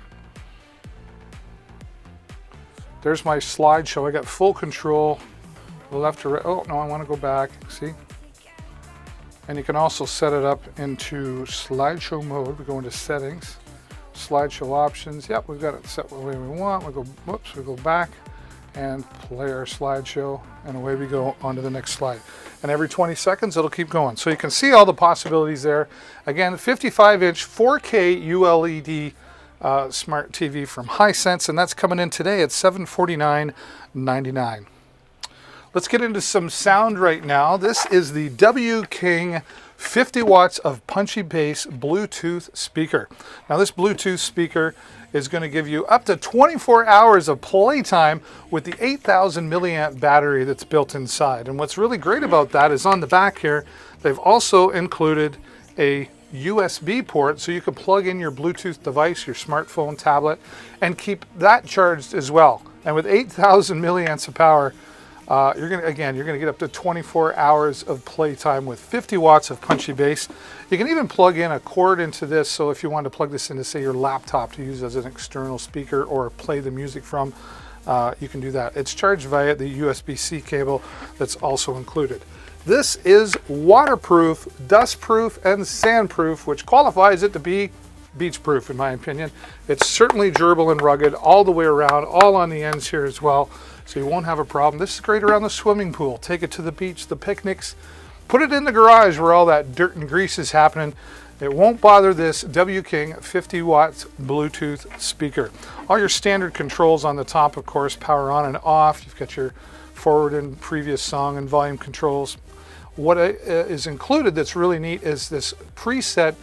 There's my slideshow. I got full control, left to right. Oh, no, I want to go back. See? And you can also set it up into slideshow mode. We go into settings, slideshow options. Yep, we've got it set the way we want. We go, whoops, we go back and play our slideshow, and away we go on to the next slide. And every 20 seconds, it'll keep going. So you can see all the possibilities there. Again, 55-inch 4K ULED smart TV from Hisense, and that's coming in today at $749.99. Let's get into some sound right now. This is the WKing 50 watts of punchy bass Bluetooth speaker. Now this Bluetooth speaker is going to give you up to 24 hours of playtime with the 8,000 milliamp battery that's built inside. And what's really great about that is on the back here, they've also included a USB port, so you can plug in your Bluetooth device, your smartphone, tablet, and keep that charged as well. And with 8,000 milliamps of power, you're gonna get up to 24 hours of playtime with 50 watts of punchy bass. You can even plug in a cord into this, so if you want to plug this into, say, your laptop to use as an external speaker or play the music from, you can do that. It's charged via the USB-C cable that's also included. This is waterproof, dustproof, and sandproof, which qualifies it to be beach-proof, in my opinion. It's certainly durable and rugged all the way around, all on the ends here as well, so you won't have a problem. This is great around the swimming pool. Take it to the beach, the picnics. Put it in the garage where all that dirt and grease is happening. It won't bother this WKing 50 watts Bluetooth speaker. All your standard controls on the top, of course, power on and off. You've got your forward and previous song and volume controls. What is included that's really neat is this preset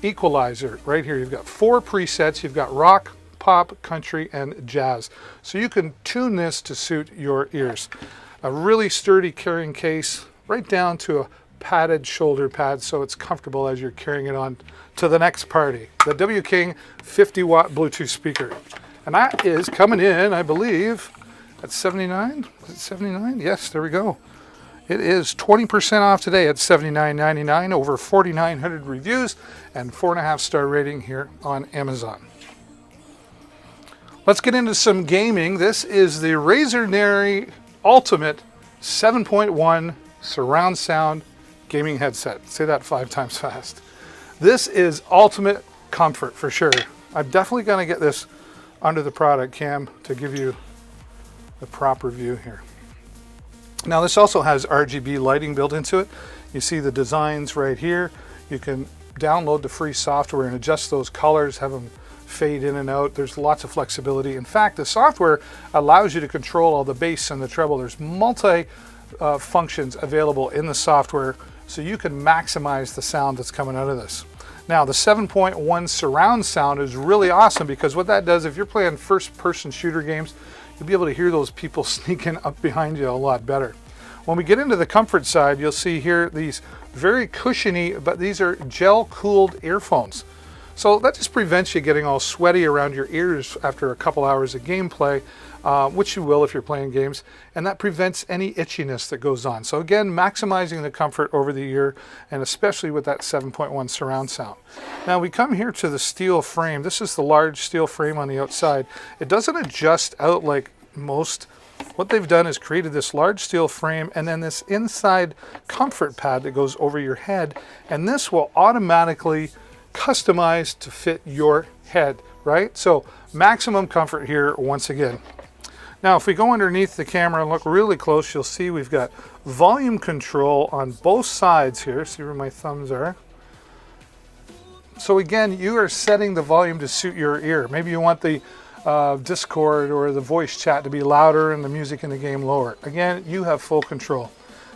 equalizer right here. You've got 4 presets. You've got rock, pop, country, and jazz. So you can tune this to suit your ears. A really sturdy carrying case, right down to a padded shoulder pad, so it's comfortable as you're carrying it on to the next party. The WKing 50 watt Bluetooth speaker. And that is coming in, I believe, at 79. Is it 79? Yes, there we go. It is 20% off today at $79.99. Over 4,900 reviews and 4.5-star rating here on Amazon. Let's get into some gaming. This is the Razer Nary Ultimate 7.1 surround sound gaming headset. Say that 5 times fast. This is ultimate comfort for sure. I'm definitely going to get this under the product cam to give you the proper view here. Now this also has RGB lighting built into it. You see the designs right here. You can download the free software and adjust those colors, have them fade in and out. There's lots of flexibility. In fact, the software allows you to control all the bass and the treble. There's multi functions available in the software, so you can maximize the sound that's coming out of this. Now the 7.1 surround sound is really awesome because what that does, if you're playing first-person shooter games, you'll be able to hear those people sneaking up behind you a lot better. When we get into the comfort side, you'll see here these very cushiony, but these are gel-cooled earphones. So that just prevents you getting all sweaty around your ears after a couple hours of gameplay, which you will if you're playing games, and that prevents any itchiness that goes on. So again, maximizing the comfort over the ear, and especially with that 7.1 surround sound. Now we come here to the steel frame. This is the large steel frame on the outside. It doesn't adjust out like most. What they've done is created this large steel frame and then this inside comfort pad that goes over your head, and this will automatically customize to fit your head, right? So maximum comfort here once again. Now if we go underneath the camera and look really close, you'll see we've got volume control on both sides here. See where my thumbs are? So again, you are setting the volume to suit your ear. Maybe you want the Discord or the voice chat to be louder and the music in the game lower. Again, you have full control.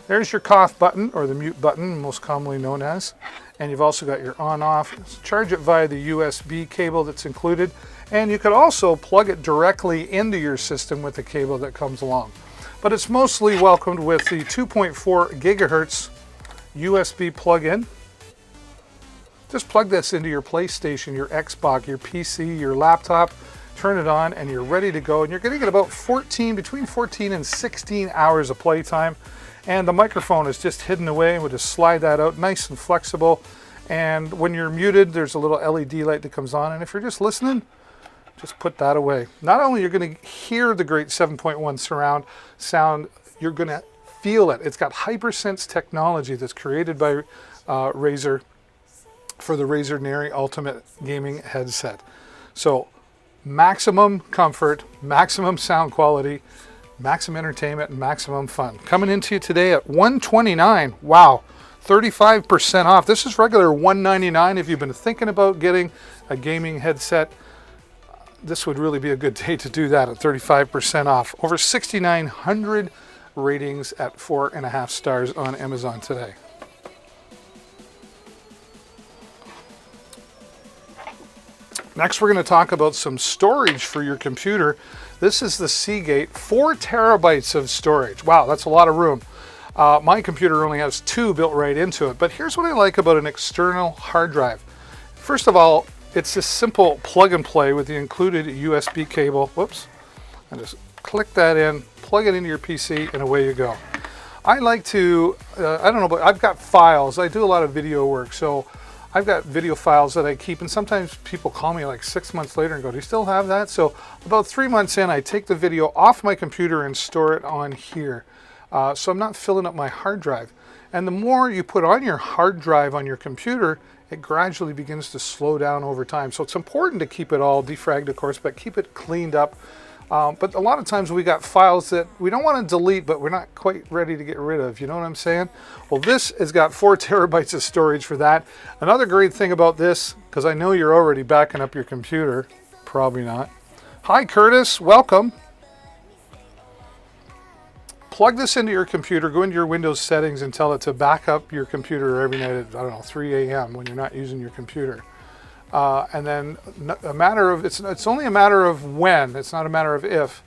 There's your cough button, or the mute button, most commonly known as. And you've also got your on-off. Charge it via the USB cable that's included. And you could also plug it directly into your system with the cable that comes along. But it's mostly welcomed with the 2.4 gigahertz USB plug-in. Just plug this into your PlayStation, your Xbox, your PC, your laptop, turn it on, and you're ready to go. And you're getting about between 14 and 16 hours of playtime. And the microphone is just hidden away. We'll just slide that out, nice and flexible. And when you're muted, there's a little LED light that comes on. And if you're just listening, just put that away. Not only you're going to hear the great 7.1 surround sound, you're going to feel it. It's got HyperSense technology that's created by Razer for the Razer Nary Ultimate Gaming Headset. So maximum comfort, maximum sound quality, maximum entertainment, and maximum fun. Coming into you today at $129. Wow, 35% off. This is regular $199. If you've been thinking about getting a gaming headset, this would really be a good day to do that at 35% off. Over 6,900 ratings at 4.5 stars on Amazon today. Next, we're going to talk about some storage for your computer. This is the Seagate, 4 terabytes of storage. Wow, that's a lot of room. My computer only has 2 built right into it, but here's what I like about an external hard drive. First of all, it's a simple plug and play with the included USB cable. Whoops. And just click that in, plug it into your PC, and away you go. I like to, I don't know, but I've got files. I do a lot of video work, so I've got video files that I keep, and sometimes people call me like 6 months later and go, do you still have that? So about 3 months in, I take the video off my computer and store it on here. So I'm not filling up my hard drive. And the more you put on your hard drive on your computer, it gradually begins to slow down over time. So it's important to keep it all defragged, of course, but keep it cleaned up. But a lot of times we got files that we don't want to delete, but we're not quite ready to get rid of. You know what I'm saying? Well, this has got 4 terabytes of storage for that. Another great thing about this, because I know you're already backing up your computer, probably not. Hi, Curtis, welcome. Plug this into your computer, go into your Windows settings and tell it to back up your computer every night at, I don't know, 3 a.m. when you're not using your computer. And then a matter of, it's only a matter of when, it's not a matter of if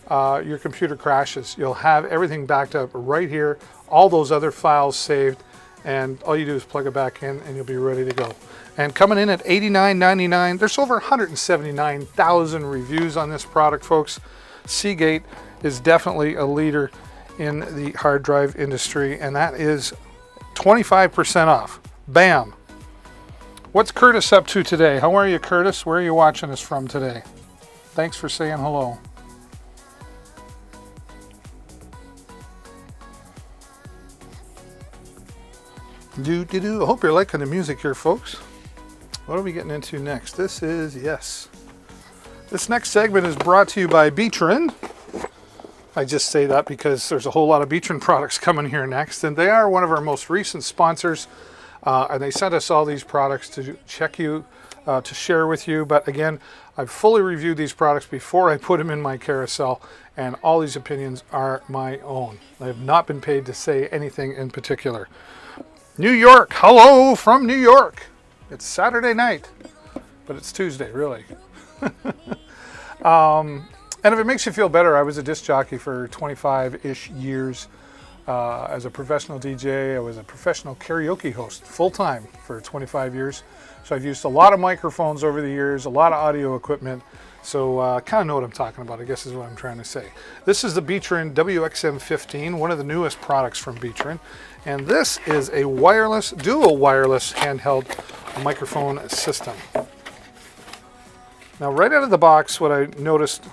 your computer crashes. You'll have everything backed up right here, all those other files saved, and all you do is plug it back in and you'll be ready to go. And coming in at $89.99, there's over 179,000 reviews on this product, folks. Seagate, is definitely a leader in the hard drive industry, and that is 25% off. Bam! What's Curtis up to today? How are you, Curtis? Where are you watching us from today? Thanks for saying hello. I hope you're liking the music here, folks. What are we getting into next? This next segment is brought to you by Beatrin. I just say that because there's a whole lot of Beatrin products coming here next, and they are one of our most recent sponsors. And they sent us all these products to check you, to share with you. But again, I've fully reviewed these products before I put them in my carousel, and all these opinions are my own. I have not been paid to say anything in particular. New York, hello from New York. It's Saturday night, but it's Tuesday, really. And if it makes you feel better, I was a disc jockey for 25-ish years. As a professional DJ, I was a professional karaoke host full-time for 25 years. So I've used a lot of microphones over the years, a lot of audio equipment. So kind of know what I'm talking about, I guess is what I'm trying to say. This is the Beatrin WXM15, one of the newest products from Beatrin. And this is a wireless, dual wireless handheld microphone system. Now right out of the box, what I noticed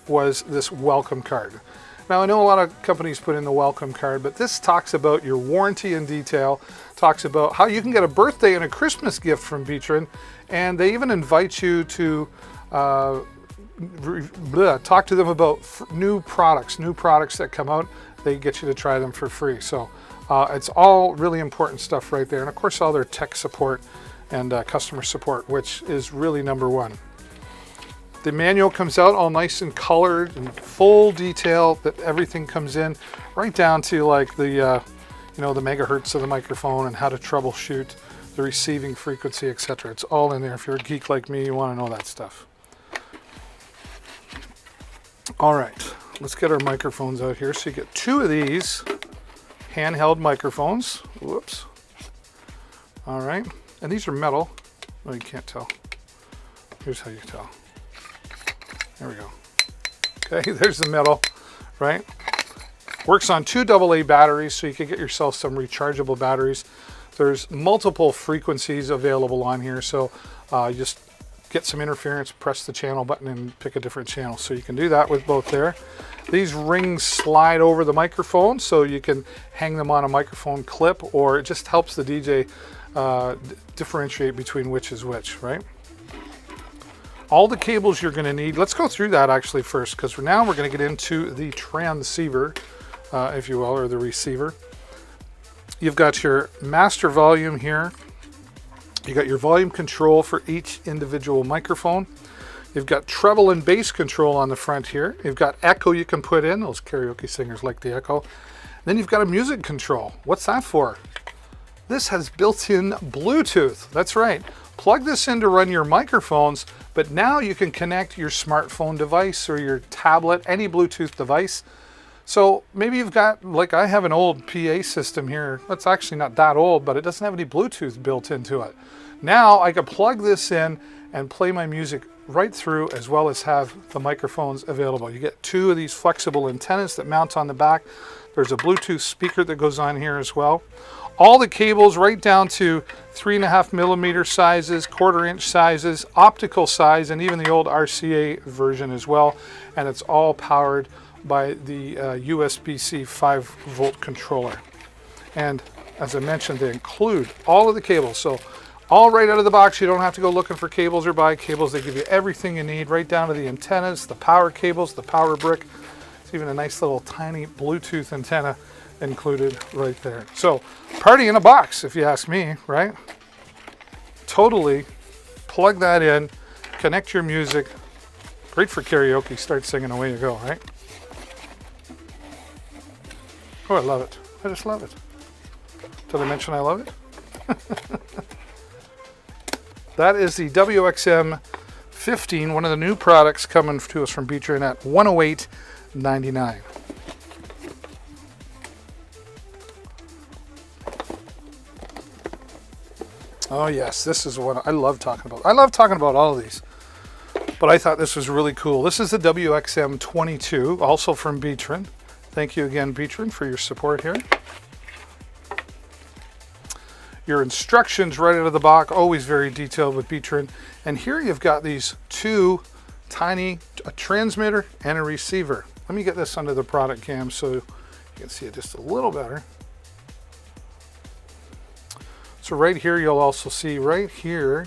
was this welcome card. Now, I know a lot of companies put in the welcome card, but this talks about your warranty in detail, talks about how you can get a birthday and a Christmas gift from Beatrin, and they even invite you to talk to them about new products that come out. They get you to try them for free. So it's all really important stuff right there. And of course, all their tech support and customer support, which is really number one. The manual comes out all nice and colored and full detail, that everything comes in right down to like the the megahertz of the microphone and how to troubleshoot the receiving frequency, etc. It's all in there. If you're a geek like me, you want to know that stuff. All right, let's get our microphones out here. So you get two of these handheld microphones. Whoops. All right, and these are metal. Oh, you can't tell. Here's how you tell. There we go. Okay, there's the metal, right? Works on 2 AA batteries, so you can get yourself some rechargeable batteries. There's multiple frequencies available on here, so you just get some interference, press the channel button, and pick a different channel. So you can do that with both there. These rings slide over the microphone, so you can hang them on a microphone clip, or it just helps the DJ differentiate between which is which, right? All the cables you're going to need. Let's go through that actually first, because now we're going to get into the transceiver, if you will, or the receiver. You've got your master volume here. You got your volume control for each individual microphone. You've got treble and bass control on the front here. You've got echo you can put in. Those karaoke singers like the echo. Then you've got a music control. What's that for? This has built-in Bluetooth. That's right. Plug this in to run your microphones, but now you can connect your smartphone device or your tablet, any Bluetooth device. So maybe you've got, like I have an old PA system here. That's actually not that old, but it doesn't have any Bluetooth built into it. Now I can plug this in and play my music right through, as well as have the microphones available. You get 2 of these flexible antennas that mount on the back. There's a Bluetooth speaker that goes on here as well. All the cables right down to 3.5mm sizes, 1/4" sizes, optical size, and even the old RCA version as well. And it's all powered by the USB-C 5-volt controller. And as I mentioned, they include all of the cables. So all right out of the box, you don't have to go looking for cables or buy cables. They give you everything you need, right down to the antennas, the power cables, the power brick. It's even a nice little tiny Bluetooth antenna included right there. So party in a box, if you ask me, right? Totally plug that in, connect your music. Great for karaoke. Start singing, away you go, right? Oh, I love it. I just love it. Did I mention I love it? That is the WXM15, one of the new products coming to us from Beatrin at $108.99. Oh yes, this is what I love talking about. I love talking about all of these. But I thought this was really cool. This is the WXM22, also from Beatron. Thank you again, Beatron, for your support here. Your instructions right out of the box, always very detailed with Beatron. And here you've got these two tiny, a transmitter and a receiver. Let me get this under the product cam so you can see it just a little better. So right here, you'll also see right here,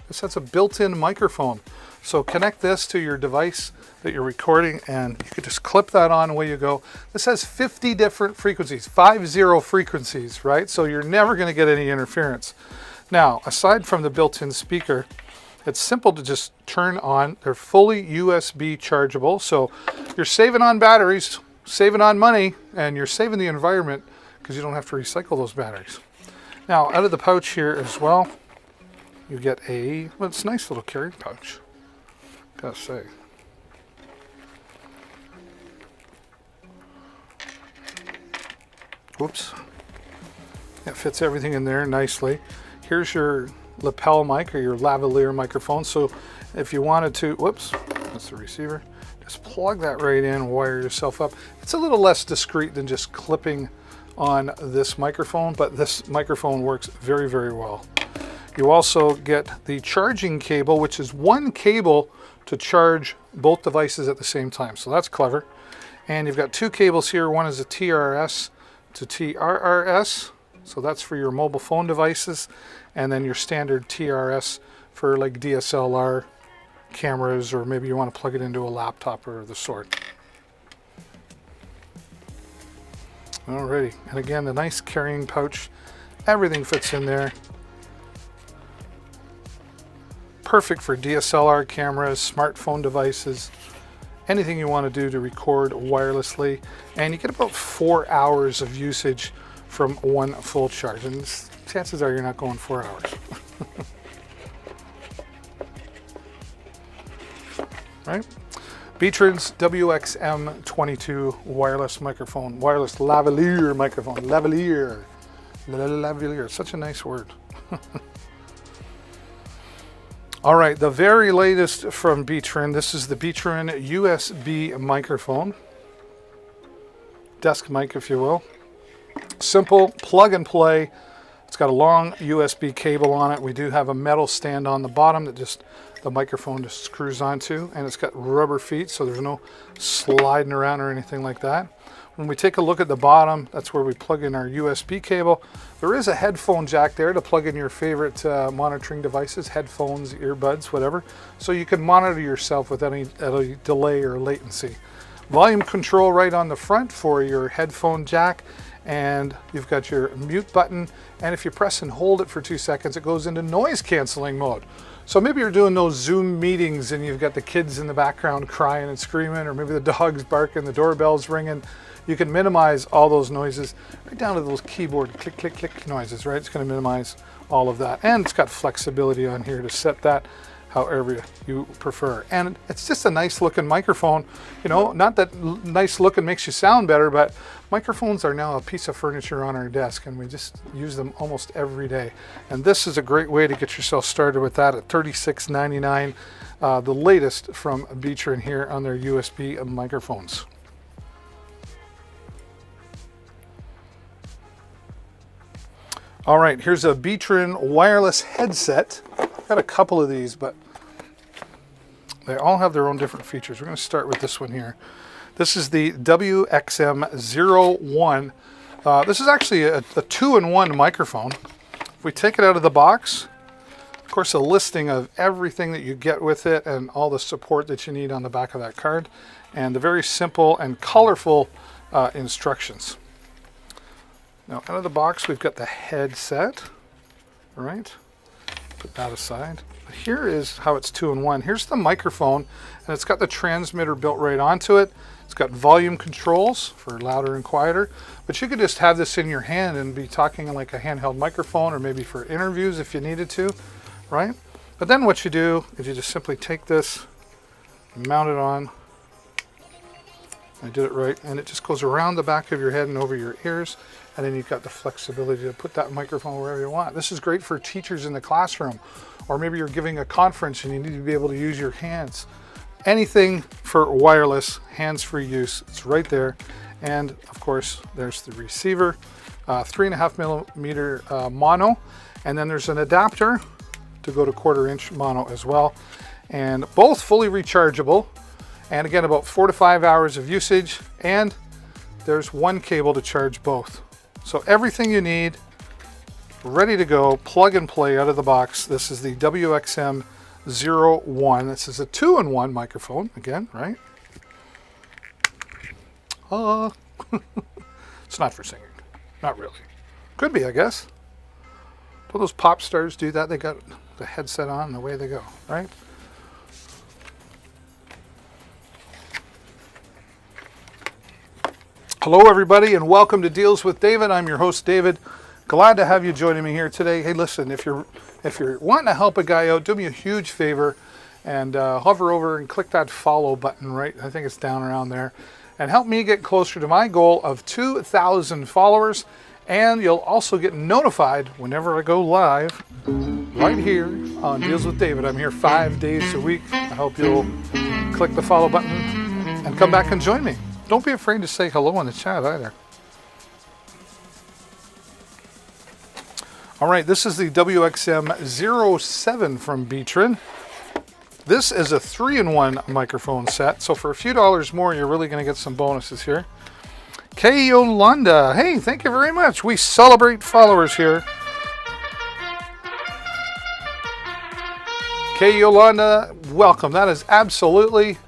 this has a built-in microphone. So connect this to your device that you're recording and you could just clip that on, away you go. This has 50 different frequencies, 50 frequencies, right? So you're never gonna get any interference. Now, aside from the built-in speaker, it's simple to just turn on. They're fully USB chargeable. So you're saving on batteries, saving on money, and you're saving the environment because you don't have to recycle those batteries. Now, out of the pouch here as well, you get well, it's a nice little carry pouch, gotta say. Whoops. It fits everything in there nicely. Here's your lapel mic or your lavalier microphone. So if you wanted to, whoops, that's the receiver. Just plug that right in, wire yourself up. It's a little less discreet than just clipping on this microphone, but this microphone works very, very well. You also get the charging cable, which is one cable to charge both devices at the same time. So that's clever. And you've got two cables here. One is a TRS to TRRS. So that's for your mobile phone devices. And then your standard TRS for like DSLR cameras, or maybe you want to plug it into a laptop or the sort. Alrighty, and again, the nice carrying pouch. Everything fits in there. Perfect for DSLR cameras, smartphone devices, anything you want to do to record wirelessly. And you get about 4 hours of usage from one full charge. And chances are you're not going 4 hours. Right? Beatron's WXM22 wireless microphone, wireless lavalier microphone, lavalier, such a nice word. All right, the very latest from Beatron. This is the Beatron USB microphone, desk mic, if you will. Simple plug and play. It's got a long USB cable on it. We do have a metal stand on the bottom that just the microphone just screws onto, and it's got rubber feet, so there's no sliding around or anything like that. When we take a look at the bottom, that's where we plug in our USB cable. There is a headphone jack there to plug in your favorite monitoring devices, headphones, earbuds, whatever. So you can monitor yourself without any delay or latency. Volume control right on the front for your headphone jack. And you've got your mute button. And if you press and hold it for 2 seconds, it goes into noise canceling mode. So maybe you're doing those Zoom meetings and you've got the kids in the background crying and screaming, or maybe the dog's barking, the doorbell's ringing. You can minimize all those noises right down to those keyboard click, click, click noises, right? It's going to minimize all of that. And it's got flexibility on here to set that however you prefer. And it's just a nice looking microphone. You know, not that nice looking makes you sound better, but microphones are now a piece of furniture on our desk and we just use them almost every day. And this is a great way to get yourself started with that at $36.99. The latest from Beatron here on their USB microphones. All right, here's a Beatron wireless headset. I've got a couple of these, but they all have their own different features. We're going to start with this one here. This is the WXM01. This is actually a two-in-one microphone. If we take it out of the box, of course, a listing of everything that you get with it and all the support that you need on the back of that card, and the very simple and colorful instructions. Now, out of the box, we've got the headset. All right, put that aside. But here is how it's two-in-one. Here's the microphone, and it's got the transmitter built right onto it. It's got volume controls for louder and quieter, but you could just have this in your hand and be talking like a handheld microphone, or maybe for interviews if you needed to, right? But then what you do is you just simply take this, mount it on. I did it right, and it just goes around the back of your head and over your ears, And then you've got the flexibility to put that microphone wherever you want. This is great for teachers in the classroom, or maybe you're giving a conference and you need to be able to use your hands. Anything for wireless, hands-free use, it's right there. And of course, there's the receiver, 3.5 millimeter mono, and then there's an adapter to go to 1/4 inch mono as well. And both fully rechargeable. And again, about 4 to 5 hours of usage, and there's one cable to charge both. So everything you need, ready to go, plug and play out of the box. This is the WXM01. This is a 2-in-1 microphone, again, right? It's not for singing, not really. Could be, I guess. Don't those pop stars do that? They got the headset on and away they go, right? Hello everybody and welcome to Deals with David. I'm your host David. Glad to have you joining me here today. Hey listen, if you're wanting to help a guy out, do me a huge favor and hover over and click that follow button, right? I think it's down around there. And help me get closer to my goal of 2,000 followers. And you'll also get notified whenever I go live right here on Deals with David. I'm here 5 days a week. I hope you'll click the follow button and come back and join me. Don't be afraid to say hello in the chat either. All right, this is the WXM07 from Beatron. This is a 3-in-1 microphone set, so for a few dollars more, you're really going to get some bonuses here. Kay Yolanda, hey, thank you very much. We celebrate followers here. Kay Yolanda, welcome. That is absolutely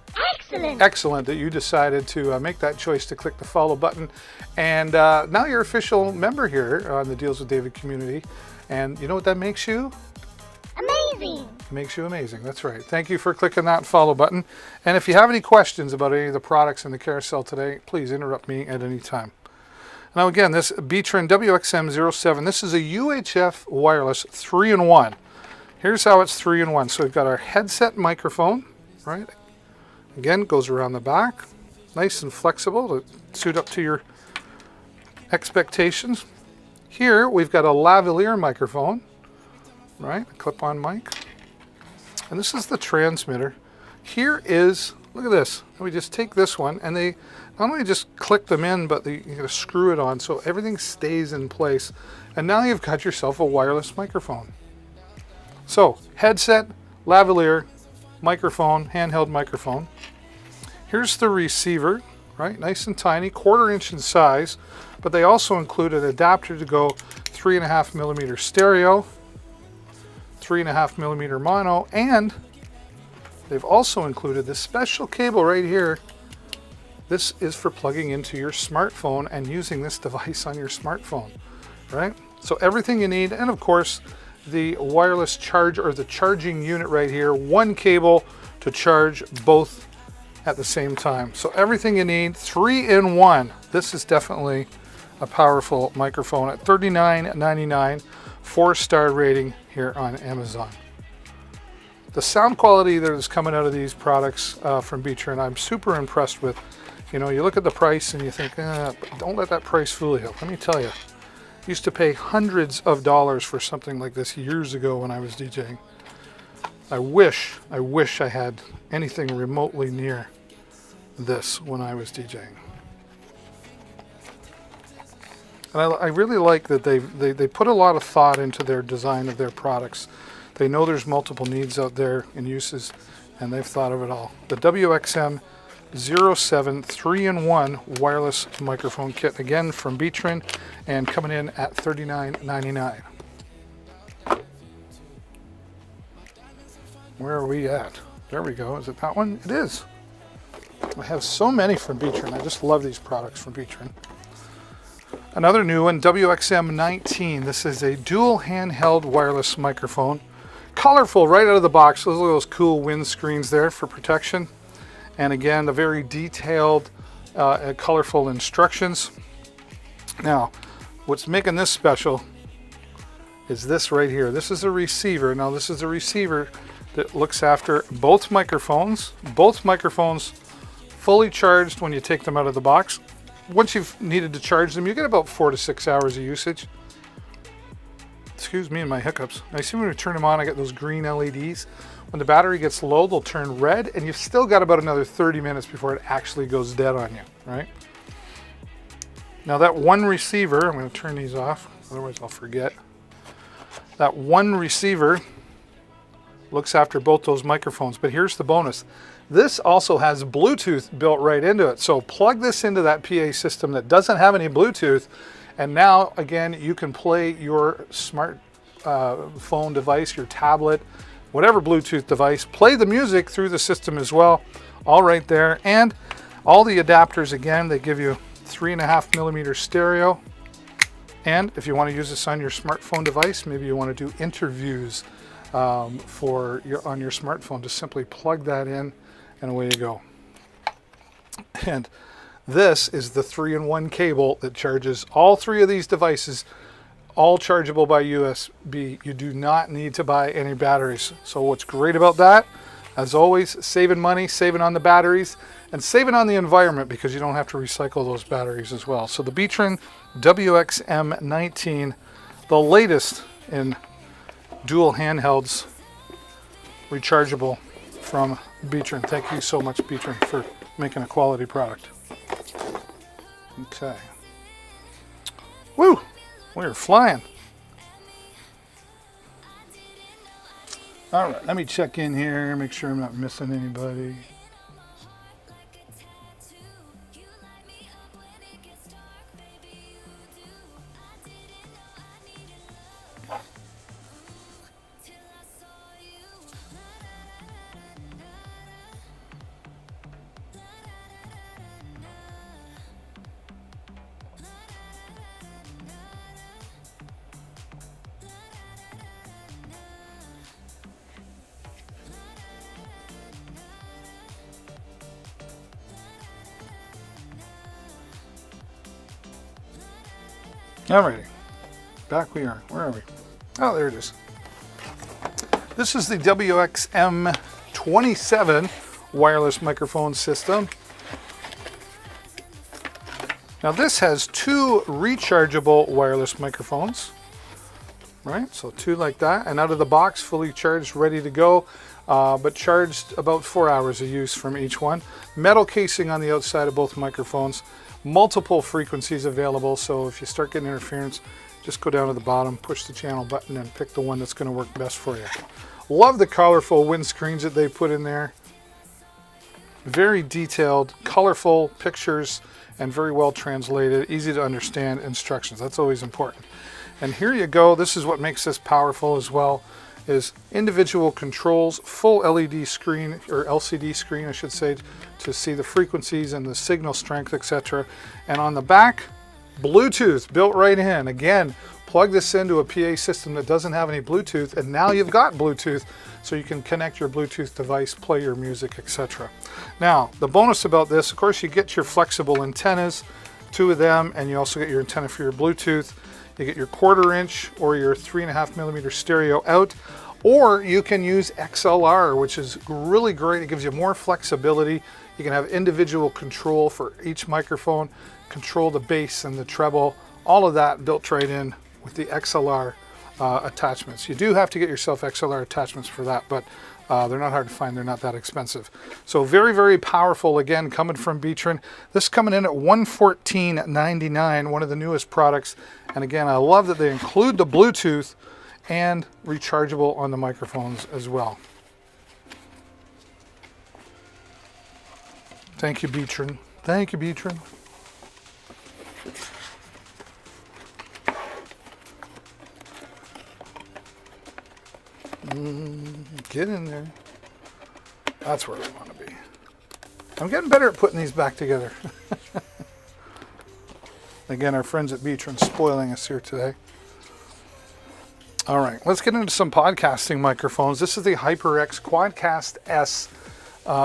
excellent that you decided to make that choice to click the follow button. And now you're an official member here on the Deals with David community. And you know what that makes you? Amazing. It makes you amazing. That's right. Thank you for clicking that follow button. And if you have any questions about any of the products in the carousel today, please interrupt me at any time. Now again, this Beatron WXM07, this is a UHF wireless 3-in-1. Here's how it's 3-in-1. So we've got our headset microphone, right? Again, goes around the back, nice and flexible to suit up to your expectations. Here we've got a lavalier microphone, right? A clip-on mic. And this is the transmitter. Here is, look at this. We just take this one and they not only just click them in, but you gotta screw it on so everything stays in place. And now you've got yourself a wireless microphone. So, headset, lavalier, microphone, handheld microphone. Here's the receiver, right? Nice and tiny, 1/4 inch in size, but they also include an adapter to go 3.5 millimeter stereo, 3.5 millimeter mono, and they've also included this special cable right here. This is for plugging into your smartphone and using this device on your smartphone, right? So everything you need, and of course, the wireless charge or the charging unit right here, one cable to charge both at the same time. So everything you need, 3-in-1. This is definitely a powerful microphone at $39.99, 4-star rating here on Amazon. The sound quality that is coming out of these products from Beatron, I'm super impressed with. You know, you look at the price and you think, don't let that price fool you. Let me tell you, I used to pay hundreds of dollars for something like this years ago when I was DJing. I wish I had anything remotely near this when I was DJing. And I really like that they put a lot of thought into their design of their products. They know there's multiple needs out there and uses, and they've thought of it all. The WXM07 3-in-1 wireless microphone kit, again from Beatron, and coming in at $39.99. Where are we at? There we go. Is it that one? It is. I have so many from Beatron. I just love these products from Beatron. Another new one, WXM19. This is a dual handheld wireless microphone. Colorful right out of the box. Those are those cool windscreens there for protection. And again, the very detailed, colorful instructions. Now, what's making this special is this right here. This is a receiver. Now, this is a receiver that looks after both microphones. Both microphones fully charged when you take them out of the box. once you've needed to charge them, you get about 4 to 6 hours of usage. Excuse me and my hiccups. I see when we turn them on, I get those green LEDs. When the battery gets low, they'll turn red, and you've still got about another 30 minutes before it actually goes dead on you, right? Now that one receiver, I'm going to turn these off, otherwise I'll forget. That one receiver looks after both those microphones, but here's the bonus. This also has Bluetooth built right into it. So plug this into that PA system that doesn't have any Bluetooth, and now, again, you can play your smart phone device, your tablet, whatever Bluetooth device, play the music through the system as well, all right there. And all the adapters, again, they give you 3.5mm stereo. And if you want to use this on your smartphone device, maybe you want to do interviews on your smartphone, just simply plug that in and away you go. And this is the 3-in-1 cable that charges all three of these devices, all chargeable by USB. You do not need to buy any batteries. So what's great about that, as always, saving money, saving on the batteries, and saving on the environment because you don't have to recycle those batteries as well. So the Beatron WXM19, the latest in dual handhelds, rechargeable from Beatron. Thank you so much, Beatron, for making a quality product. Okay. Woo! We're flying. All right, let me check in here, make sure I'm not missing anybody. Alrighty, back we are. Where are we? Oh, there it is. This is the WXM27 wireless microphone system. Now this has two rechargeable wireless microphones, right? So two like that, and out of the box, fully charged, ready to go, but charged about 4 hours of use from each one. Metal casing on the outside of both microphones. Multiple frequencies available, so if you start getting interference, just go down to the bottom, push the channel button, and pick the one that's going to work best for you. Love the colorful windscreens that they put in there. Very detailed, colorful pictures, and very well translated, easy to understand instructions. That's always important. And here you go. This is what makes this powerful as well, is individual controls, full LED screen, or LCD screen I should say, to see the frequencies and the signal strength, etc. And on the back, Bluetooth built right in. Again, plug this into a PA system that doesn't have any Bluetooth, and now you've got Bluetooth, so you can connect your Bluetooth device, play your music, etc. Now, the bonus about this, of course, you get your flexible antennas, 2 of them, and you also get your antenna for your Bluetooth. You get your 1/4 inch or your 3.5mm stereo out, or you can use XLR, which is really great. It gives you more flexibility. You can have individual control for each microphone, control the bass and the treble, all of that built right in with the XLR attachments. You do have to get yourself XLR attachments for that, but they're not hard to find. They're not that expensive. So very, very powerful, again, coming from Beatron. This coming in at $114.99, one of the newest products. And again, I love that they include the Bluetooth and rechargeable on the microphones as well. Thank you, Beatron. Thank you, Beatron. Get in there. That's where we want to be. I'm getting better at putting these back together. Again, our friends at Beatron spoiling us here today. All right, let's get into some podcasting microphones. This is the HyperX Quadcast S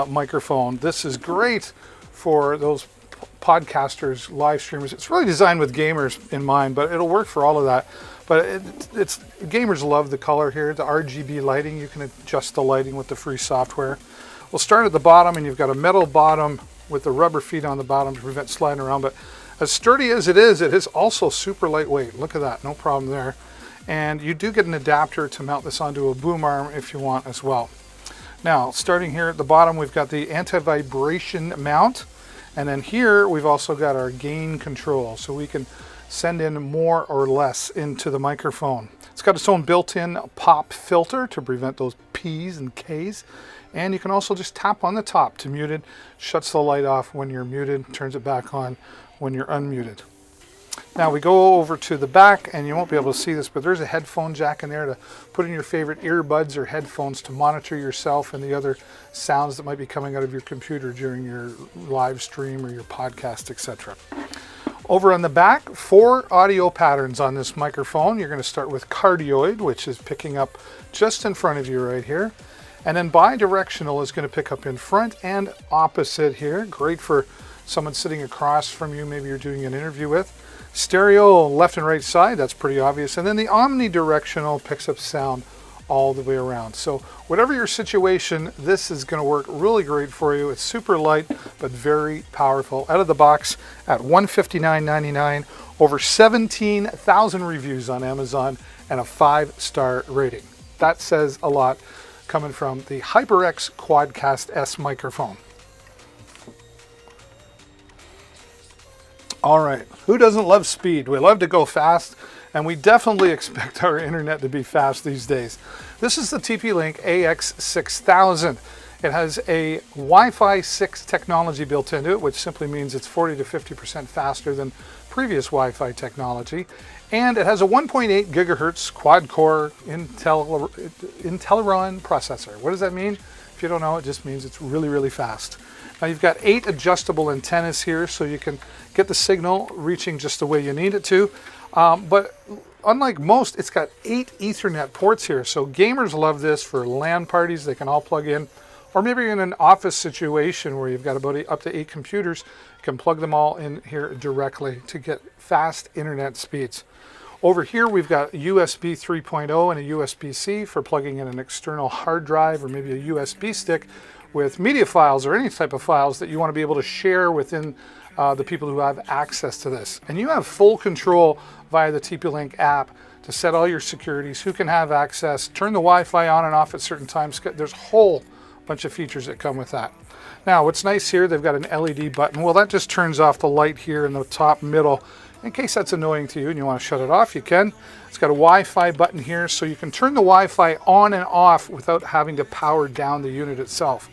microphone. This is great for those podcasters, live streamers. It's really designed with gamers in mind, but it'll work for all of that. But gamers love the color here, the RGB lighting. You can adjust the lighting with the free software. We'll start at the bottom, and you've got a metal bottom with the rubber feet on the bottom to prevent sliding around. But As sturdy as it is also super lightweight. Look at that, no problem there. And you do get an adapter to mount this onto a boom arm if you want as well. Now, starting here at the bottom, we've got the anti-vibration mount. And then here, we've also got our gain control. So we can send in more or less into the microphone. It's got its own built-in pop filter to prevent those P's and K's. And you can also just tap on the top to mute it. Shuts the light off when you're muted, turns it back on when you're unmuted. Now we go over to the back, and you won't be able to see this, but there's a headphone jack in there to put in your favorite earbuds or headphones to monitor yourself and the other sounds that might be coming out of your computer during your live stream or your podcast, etc. Over on the back, 4 audio patterns on this microphone. You're going to start with cardioid, which is picking up just in front of you right here. And then bidirectional is going to pick up in front and opposite here. Great for someone sitting across from you, maybe you're doing an interview with. Stereo, left and right side, that's pretty obvious. And then the omnidirectional picks up sound all the way around. So whatever your situation, this is going to work really great for you. It's super light, but very powerful. Out of the box at $159.99, over 17,000 reviews on Amazon, and a 5-star rating. That says a lot, coming from the HyperX Quadcast S microphone. All right, who doesn't love speed? We love to go fast, and we definitely expect our internet to be fast these days. This is the TP-Link AX6000. It has a Wi-Fi 6 technology built into it, which simply means it's 40 to 50% faster than previous Wi-Fi technology. And it has a 1.8 gigahertz quad-core Inteleron processor. What does that mean? If you don't know, it just means it's really, really fast. Now you've got 8 adjustable antennas here, so you can get the signal reaching just the way you need it to. But unlike most, it's got 8 Ethernet ports here. So gamers love this for LAN parties. They can all plug in. Or maybe you're in an office situation where you've got up to 8 computers. You can plug them all in here directly to get fast internet speeds. Over here, we've got USB 3.0 and a USB-C for plugging in an external hard drive or maybe a USB stick with media files or any type of files that you want to be able to share within the people who have access to this. And you have full control via the TP-Link app to set all your securities, who can have access, turn the Wi-Fi on and off at certain times. There's a whole bunch of features that come with that. Now, what's nice here, they've got an LED button. Well, that just turns off the light here in the top middle. In case that's annoying to you and you want to shut it off, you can. It's got a Wi-Fi button here, so you can turn the Wi-Fi on and off without having to power down the unit itself.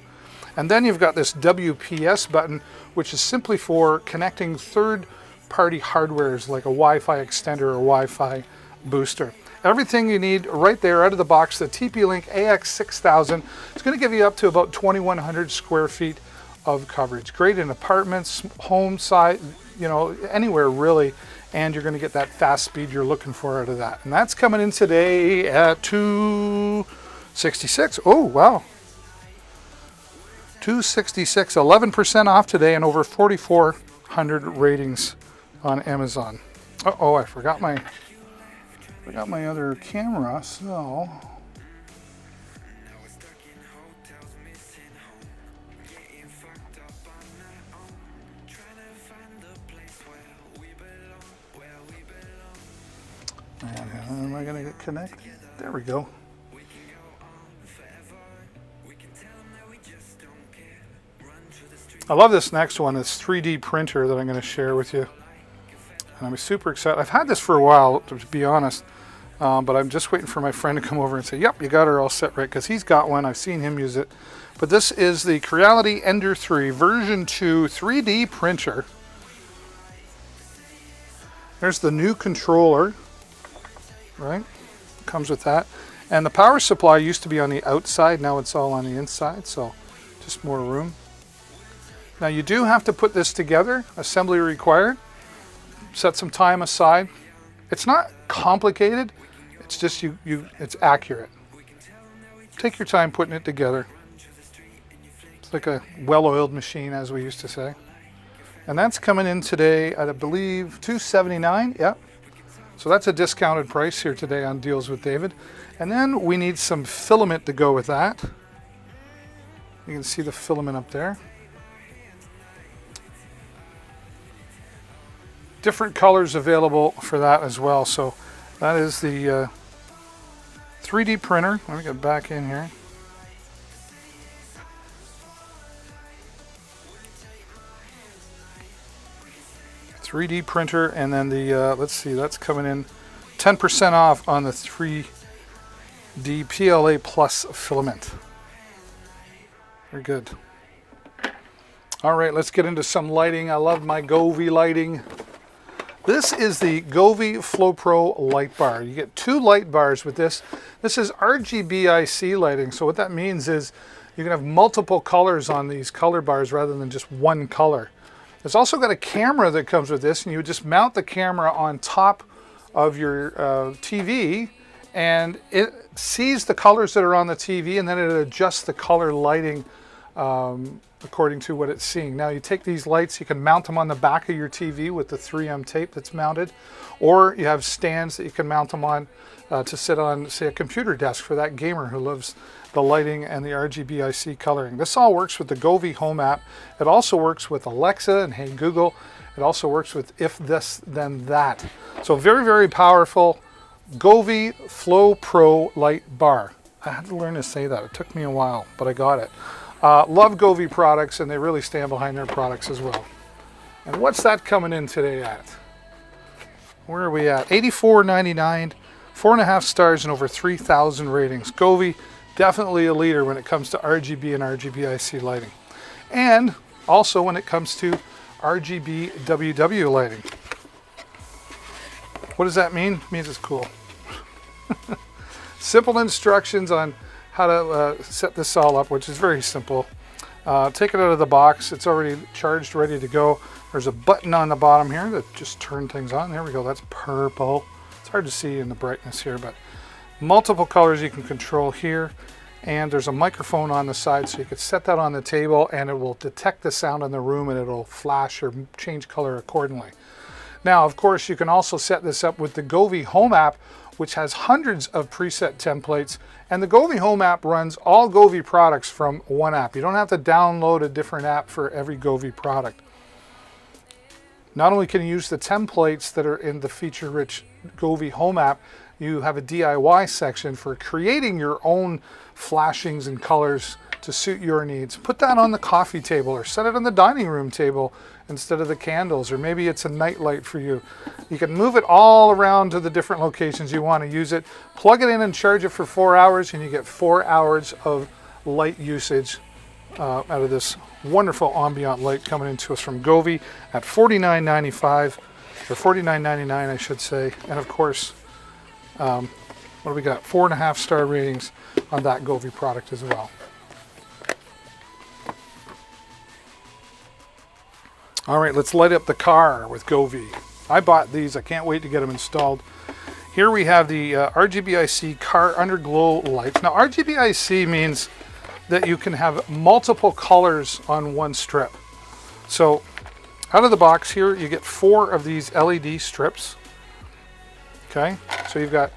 And then you've got this WPS button, which is simply for connecting third-party hardwares like a Wi-Fi extender or Wi-Fi booster. Everything you need right there out of the box. The TP-Link AX6000 is going to give you up to about 2,100 square feet of coverage. Great in apartments, home side, anywhere really. And you're going to get that fast speed you're looking for out of that. And that's coming in today at $266. Oh, wow. $266, 11% off today, and over 4,400 ratings on Amazon. Uh-oh, I forgot my other camera, so am I gonna get connected? There we go. I love this next one, this 3D printer that I'm going to share with you. And I'm super excited. I've had this for a while, to be honest, but I'm just waiting for my friend to come over and say, yep, you got her all set right, because he's got one. I've seen him use it. But this is the Creality Ender 3 version 2 3D printer. There's the new controller, right? Comes with that. And the power supply used to be on the outside. Now it's all on the inside, so just more room. Now you do have to put this together, assembly required. Set some time aside. It's not complicated, it's just it's accurate. Take your time putting it together. It's like a well-oiled machine, as we used to say. And that's coming in today at, I believe, $279. Yep. So that's a discounted price here today on Deals with David. And then we need some filament to go with that. You can see the filament up there. different colors available for that as well. So that is the 3D printer. Let me get back in here. .3D printer, and then the let's see, that's coming in 10% off on the 3D PLA Plus filament. Very good. All right, let's get into some lighting. I love my Govee lighting. This is the Govee FlowPro light bar. You get 2 light bars with this. This is RGBIC lighting. So what that means is you can have multiple colors on these color bars rather than just one color. There's also got a camera that comes with this, and you would just mount the camera on top of your TV, and it sees the colors that are on the TV, and then it adjusts the color lighting according to what it's seeing. Now you take these lights, you can mount them on the back of your TV with the 3M tape that's mounted, or you have stands that you can mount them on to sit on, say, a computer desk for that gamer who loves the lighting and the RGBIC coloring. This all works with the Govee Home app. It also works with Alexa and Hey Google. It also works with If This Then That. So very, very powerful Govee FlowPro light bar. I had to learn to say that. It took me a while, but I got it. Love Govee products, and they really stand behind their products as well. And what's that coming in today at? Where are we at? $84.99, 4.5 stars, and over 3,000 ratings. Govee, definitely a leader when it comes to RGB and RGBIC lighting. And also when it comes to RGB WW lighting. What does that mean? It means it's cool. Simple instructions on how to set this all up, which is very simple. Take it out of the box. It's already charged, ready to go. There's a button on the bottom here that just turn things on. There we go. That's purple. It's hard to see in the brightness here, but multiple colors you can control here. And there's a microphone on the side, so you could set that on the table and it will detect the sound in the room and it'll flash or change color accordingly. Now, of course, you can also set this up with the Govee Home app, which has hundreds of preset templates. And the Govee Home app runs all Govee products from one app. You don't have to download a different app for every Govee product. Not only can you use the templates that are in the feature-rich Govee Home app, you have a DIY section for creating your own flashings and colors to suit your needs. Put that on the coffee table or set it on the dining room table instead of the candles, or maybe it's a night light for you. You can move it all around to the different locations you want to use it. Plug it in and charge it for 4 hours, and you get 4 hours of light usage out of this wonderful ambient light coming into us from Govee at $49.95 or $49.99, I should say. And of course, what do we got? 4.5 star ratings on that Govee product as well. All right, let's light up the car with Govee. I bought these. I can't wait to get them installed. Here we have the RGBIC car underglow lights. Now, RGBIC means that you can have multiple colors on one strip. So out of the box here, you get 4 of these LED strips. Okay, so you've got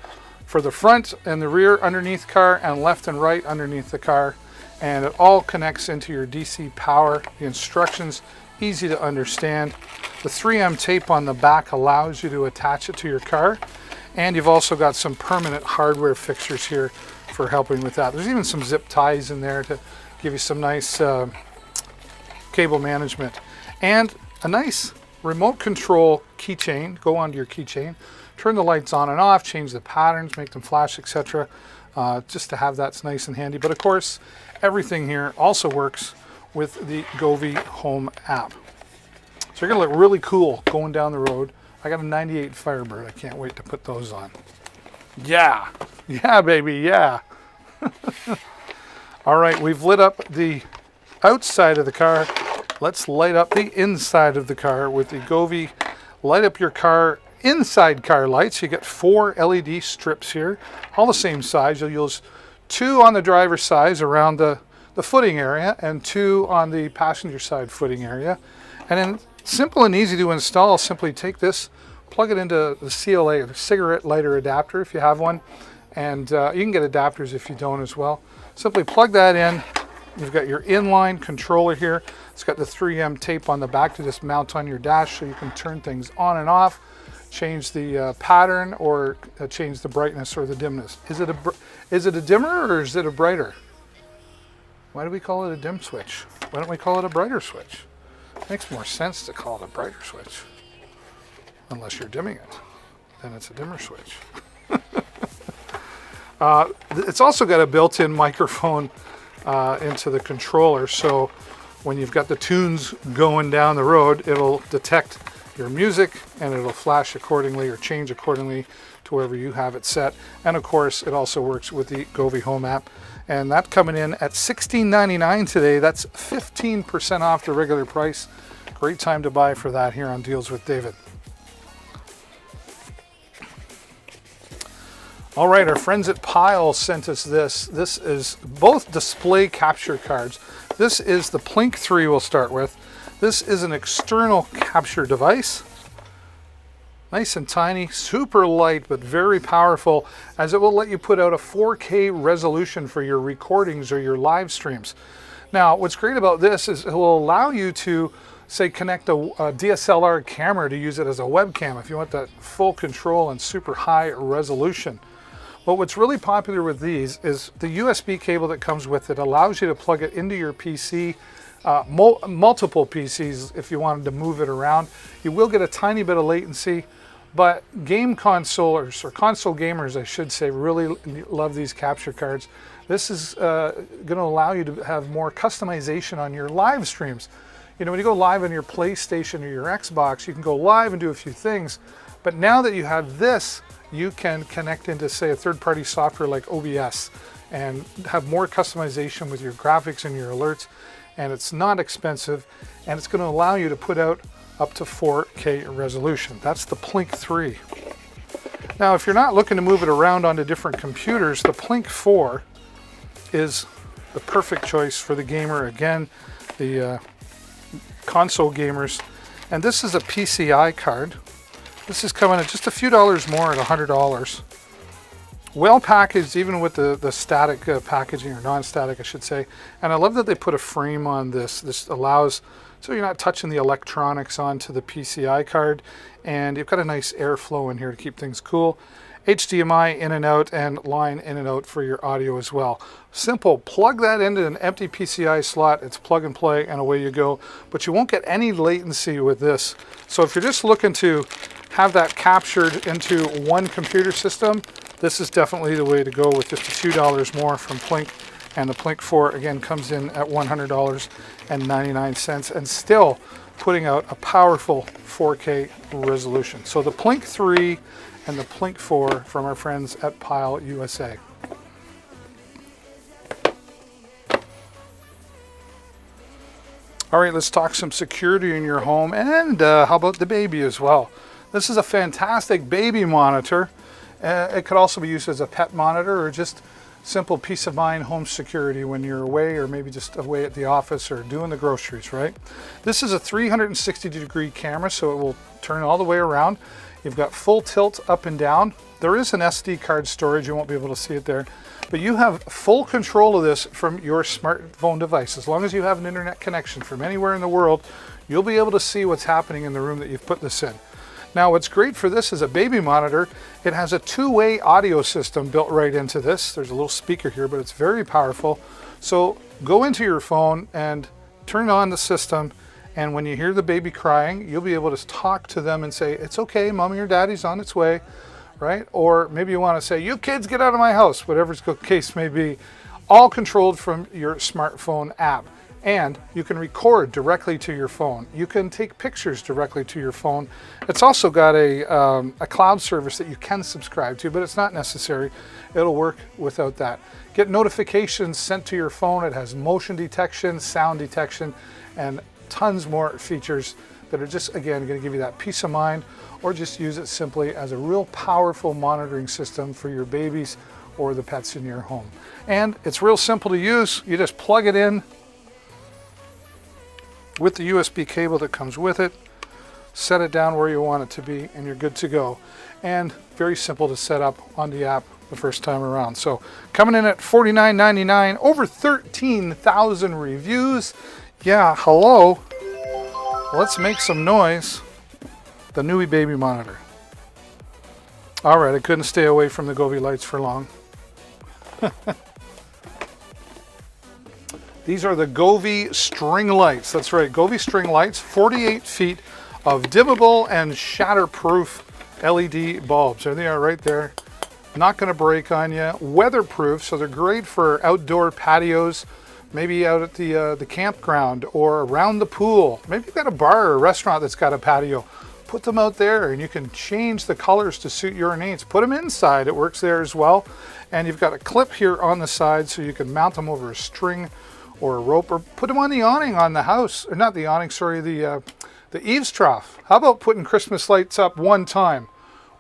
for the front and the rear underneath car and left and right underneath the car. And it all connects into your DC power. The instructions, easy to understand. The 3M tape on the back allows you to attach it to your car. And you've also got some permanent hardware fixtures here for helping with that. There's even some zip ties in there to give you some nice cable management. And a nice remote control keychain. Go onto your keychain, turn the lights on and off, change the patterns, make them flash, etc. Just to have that's nice and handy. But of course, everything here also works with the Govee Home app. So you're gonna look really cool going down the road. I got a 98 Firebird. I can't wait to put those on. Yeah, yeah, baby, yeah. All right, we've lit up the outside of the car. Let's light up the inside of the car with the Govee Light Up Your Car inside car lights. You get 4 LED strips here, all the same size. You'll use 2 on the driver's side around the footing area and 2 on the passenger side footing area. And then simple and easy to install. Simply take this, plug it into the CLA, the cigarette lighter adapter if you have one, and you can get adapters if you don't as well. Simply plug that in, You've got your inline controller here. It's got the 3M tape on the back to just mount on your dash so you can turn things on and off, change the pattern, or change the brightness or the dimness. Is it a dimmer or is it a brighter? Why do we call it a dim switch? Why don't we call it a brighter switch? Makes more sense to call it a brighter switch. Unless you're dimming it, then it's a dimmer switch. It's also got a built-in microphone into the controller, so when you've got the tunes going down the road, it'll detect your music and it'll flash accordingly or change accordingly to wherever you have it set. And of course, it also works with the Govee Home app. And that coming in at $16.99 today. That's 15% off the regular price. Great time to buy for that here on Deals with David. All right, our friends at Pyle sent us this. This is both display capture cards. This is the Plink 3 we'll start with. This is an external capture device. Nice and tiny, super light, but very powerful, as it will let you put out a 4K resolution for your recordings or your live streams. Now, what's great about this is it will allow you to, say, connect a DSLR camera to use it as a webcam if you want that full control and super high resolution. But what's really popular with these is the USB cable that comes with it allows you to plug it into your PC, multiple PCs if you wanted to move it around. You will get a tiny bit of latency, but game consolers, or console gamers I should say, really love these capture cards. This is going to allow you to have more customization on your live streams. You know, when you go live on your PlayStation or your Xbox, you can go live and do a few things. But now that you have this, you can connect into, say, a third-party software like OBS and have more customization with your graphics and your alerts. And it's not expensive, and it's going to allow you to put out up to 4K resolution. That's the Plink 3. Now, if you're not looking to move it around onto different computers, the Plink 4 is the perfect choice for the gamer. Again, the console gamers. And this is a PCI card. This is coming at just a few dollars more at $100. Well packaged, even with the static packaging, or non-static I should say. And I love that they put a frame on this. This allows, so you're not touching the electronics onto the PCI card. And you've got a nice airflow in here to keep things cool. HDMI in and out, and line in and out for your audio as well. Simple, plug that into an empty PCI slot, it's plug and play, and away you go. But you won't get any latency with this. So if you're just looking to have that captured into one computer system, this is definitely the way to go with just a few dollars more from Plink. And the Plink 4 again comes in at $100.99 and still putting out a powerful 4K resolution. So the Plink 3 and the Plink 4 from our friends at Pyle USA. All right, let's talk some security in your home, and how about the baby as well. This is a fantastic baby monitor. It could also be used as a pet monitor or just simple peace of mind home security when you're away, or maybe just away at the office or doing the groceries, right? This is a 360-degree camera, so it will turn all the way around. You've got full tilt up and down. There is an SD card storage. You won't be able to see it there. But you have full control of this from your smartphone device. As long as you have an internet connection from anywhere in the world, you'll be able to see what's happening in the room that you've put this in. Now, what's great for this is a baby monitor. It has a two-way audio system built right into this. There's a little speaker here, but it's very powerful. So go into your phone and turn on the system, and when you hear the baby crying, you'll be able to talk to them and say, "It's okay, mommy or daddy's on its way," right? Or maybe you want to say, "You kids, get out of my house," whatever the case may be, all controlled from your smartphone app. And you can record directly to your phone. You can take pictures directly to your phone. It's also got a cloud service that you can subscribe to, but it's not necessary. It'll work without that. Get notifications sent to your phone. It has motion detection, sound detection, and tons more features that are just, again, going to give you that peace of mind, or just use it simply as a real powerful monitoring system for your babies or the pets in your home. And it's real simple to use. You just plug it in with the USB cable that comes with it, set it down where you want it to be, and you're good to go. And very simple to set up on the app the first time around. So coming in at $49.99, over 13,000 reviews. Yeah, hello. Let's make some noise. The Nui baby monitor. All right, I couldn't stay away from the Govee lights for long. These are the Govee string lights. That's right, Govee string lights, 48 feet of dimmable and shatterproof LED bulbs. There they are right there. Not going to break on you. Weatherproof, so they're great for outdoor patios, maybe out at the campground or around the pool. Maybe you've got a bar or a restaurant that's got a patio. Put them out there and you can change the colors to suit your needs. Put them inside, it works there as well. And you've got a clip here on the side so you can mount them over a string or a rope, or put them on the awning on the house, or not the awning, sorry, the eaves trough. How about putting Christmas lights up one time?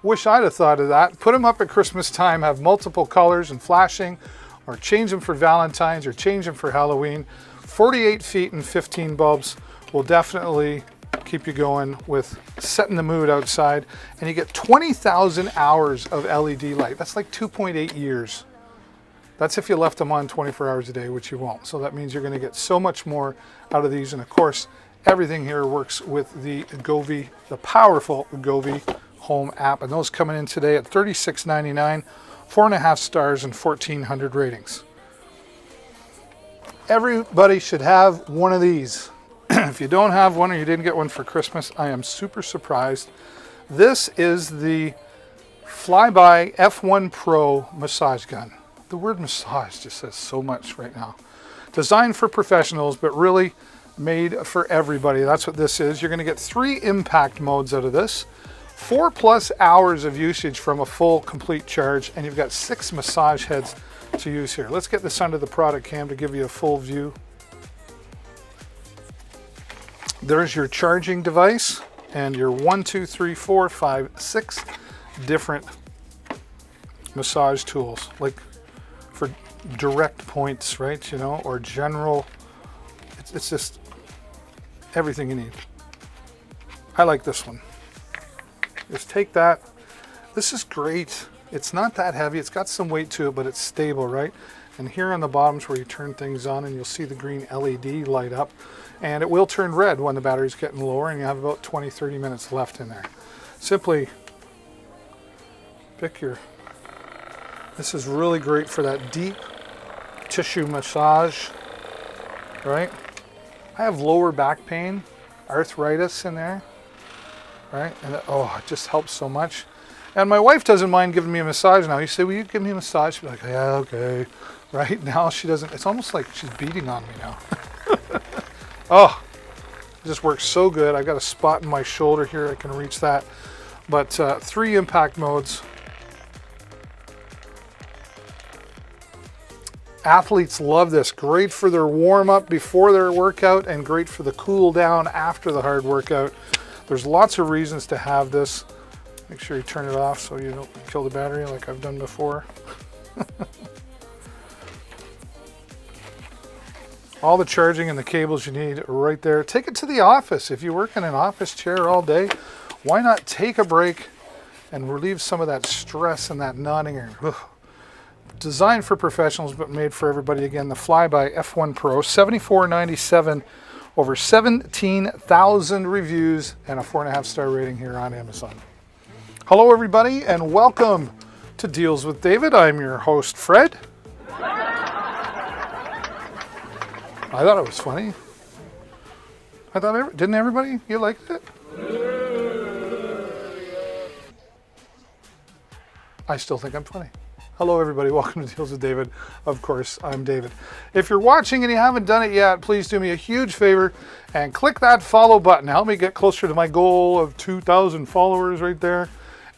Wish I'd have thought of that. Put them up at Christmas time, have multiple colors and flashing, or change them for Valentine's, or change them for Halloween. 48 feet and 15 bulbs will definitely keep you going with setting the mood outside. And you get 20,000 hours of LED light. That's like 2.8 years. That's if you left them on 24 hours a day, which you won't. So that means you're going to get so much more out of these. And of course, everything here works with the Govee, the powerful Govee Home app. And those coming in today at $36.99, 4.5 stars and 1,400 ratings. Everybody should have one of these. If you don't have one or you didn't get one for Christmas, I am super surprised. This is the Flyby F1 Pro massage gun. The word massage just says so much right now. Designed for professionals, but really made for everybody. That's what this is. You're going to get 3 impact modes out of this. 4+ hours of usage from a full complete charge, and you've got 6 massage heads to use here. Let's get this under the product cam to give you a full view. There's your charging device and your 1, 2, 3, 4, 5, 6 different massage tools, like for direct points, right? You know, or general. It's just everything you need. I like this one. Just take that. This is great. It's not that heavy. It's got some weight to it, but it's stable, right? And here on the bottoms where you turn things on, and you'll see the green LED light up, and it will turn red when the battery's getting lower, and you have about 20-30 minutes left in there. Simply pick your. This is really great for that deep tissue massage, right? I have lower back pain, arthritis in there, right? And it just helps so much. And my wife doesn't mind giving me a massage now. You say, will you give me a massage? She's like, yeah, okay. Right now she doesn't. It's almost like she's beating on me now. Oh, it just works so good. I got a spot in my shoulder here. I can reach that. But 3 impact modes. Athletes love this. Great for their warm-up before their workout and great for the cool down after the hard workout. There's lots of reasons to have this. Make sure you turn it off so you don't kill the battery like I've done before. All the charging and the cables you need are right there. Take it to the office. If you work in an office chair all day, why not take a break and relieve some of that stress and that nodding. Designed for professionals, but made for everybody. Again, the Flyby F1 Pro, $74.97, over 17,000 reviews, and a 4.5 star rating here on Amazon. Hello, everybody, and welcome to Deals with David. I'm your host, Fred. I thought it was funny. Didn't everybody? You liked it? I still think I'm funny. Hello, everybody. Welcome to Deals with David. Of course, I'm David. If you're watching and you haven't done it yet, please do me a huge favor and click that follow button. Help me get closer to my goal of 2,000 followers right there.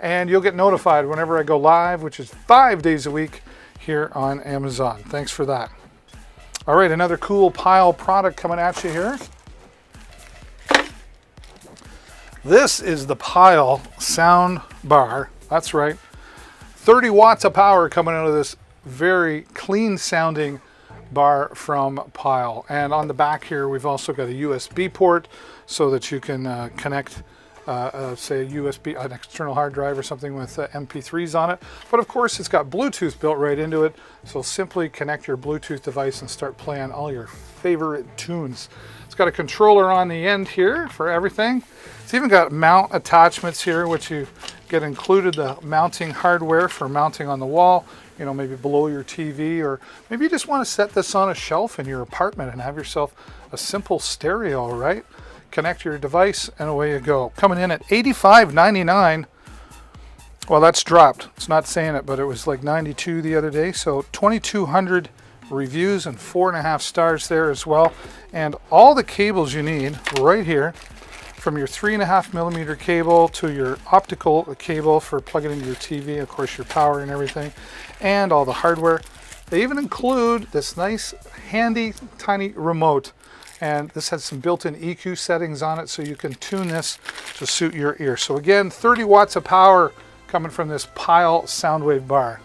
And you'll get notified whenever I go live, which is 5 days a week here on Amazon. Thanks for that. All right, another cool Pyle product coming at you here. This is the Pyle sound bar. That's right. 30 watts of power coming out of this very clean sounding bar from Pyle. And on the back here, we've also got a USB port so that you can connect say a USB, an external hard drive or something with MP3s on it. But of course, it's got Bluetooth built right into it. So simply connect your Bluetooth device and start playing all your favorite tunes. It's got a controller on the end here for everything. It's even got mount attachments here, which you get included, the mounting hardware for mounting on the wall, you know, maybe below your TV, or maybe you just want to set this on a shelf in your apartment and have yourself a simple stereo, right? Connect your device and away you go. Coming in at $85.99. Well, that's dropped. It's not saying it, but it was like 92 the other day. So 2,200 reviews and 4.5 stars there as well. And all the cables you need right here, from your 3.5 millimeter cable to your optical cable for plugging into your TV, of course your power and everything, and all the hardware. They even include this nice handy tiny remote, and this has some built-in EQ settings on it so you can tune this to suit your ear. So again, 30 watts of power coming from this Pyle Soundwave bar.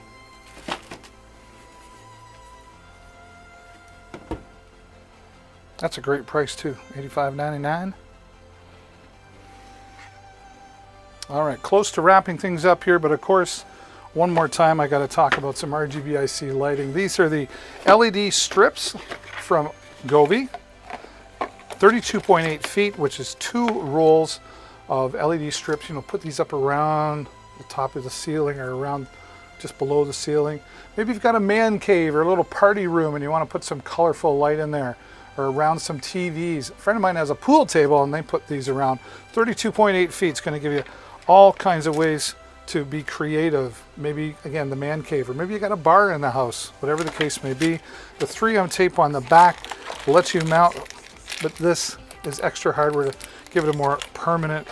That's a great price too, $85.99. All right, close to wrapping things up here, but of course, one more time, I got to talk about some RGBIC lighting. These are the LED strips from Govee, 32.8 feet, which is 2 rolls of LED strips. You know, put these up around the top of the ceiling or around just below the ceiling. Maybe you've got a man cave or a little party room and you want to put some colorful light in there, or around some TVs. A friend of mine has a pool table and they put these around. 32.8 feet is going to give you all kinds of ways to be creative. Maybe, again, the man cave, or maybe you got a bar in the house, whatever the case may be. The 3M tape on the back lets you mount, but this is extra hardware to give it a more permanent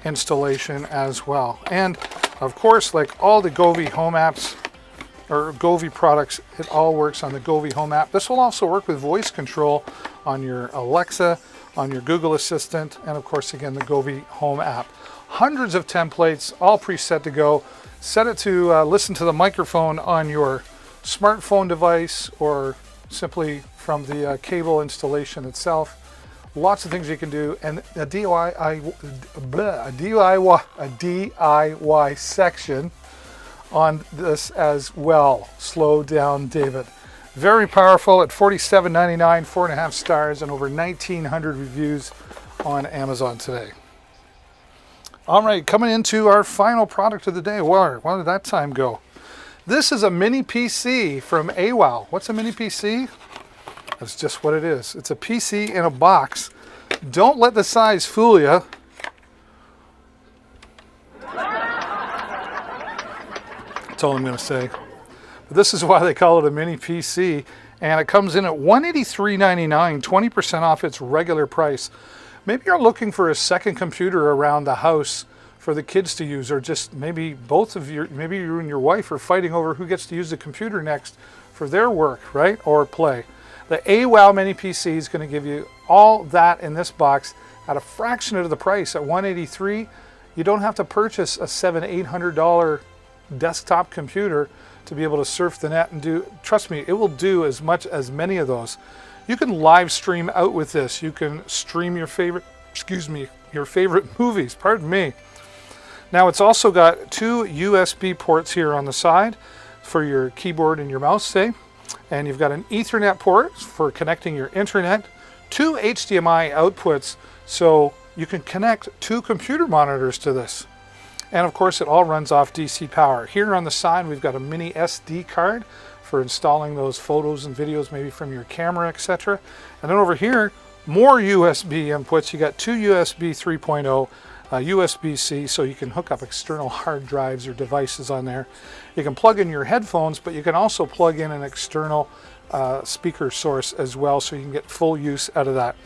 installation as well. And of course, like all the Govee home apps, or Govee products, it all works on the Govee home app. This will also work with voice control on your Alexa, on your Google Assistant, and of course, again, the Govee home app. Hundreds of templates, all preset to go. Set it to listen to the microphone on your smartphone device, or simply from the cable installation itself. Lots of things you can do, and a DIY section on this as well. Slow down, David. Very powerful at $47.99, 4.5 stars, and over 1,900 reviews on Amazon today. All right, coming into our final product of the day. Where did that time go? This is a mini PC from AWOW. What's a mini PC? That's just what it is. It's a PC in a box. Don't let the size fool you. That's all I'm going to say. But this is why they call it a mini PC. And it comes in at $183.99, 20% off its regular price. Maybe you're looking for a second computer around the house for the kids to use, or just maybe both of you, maybe you and your wife are fighting over who gets to use the computer next for their work, right? Or play. The AWOW Mini PC is going to give you all that in this box at a fraction of the price at $183. You don't have to purchase a $700-800 desktop computer to be able to surf the net and do, trust me, it will do as much as many of those. You can live stream out with this. You can stream your favorite movies, pardon me. Now it's also got 2 USB ports here on the side for your keyboard and your mouse, say. And you've got an Ethernet port for connecting your internet, 2 HDMI outputs, so you can connect 2 computer monitors to this. And of course, it all runs off DC power. Here on the side, we've got a mini SD card for installing those photos and videos, maybe from your camera, etc. And then over here, more USB inputs. You got 2 USB 3.0, USB-C, so you can hook up external hard drives or devices on there. You can plug in your headphones, but you can also plug in an external speaker source as well, so you can get full use out of that.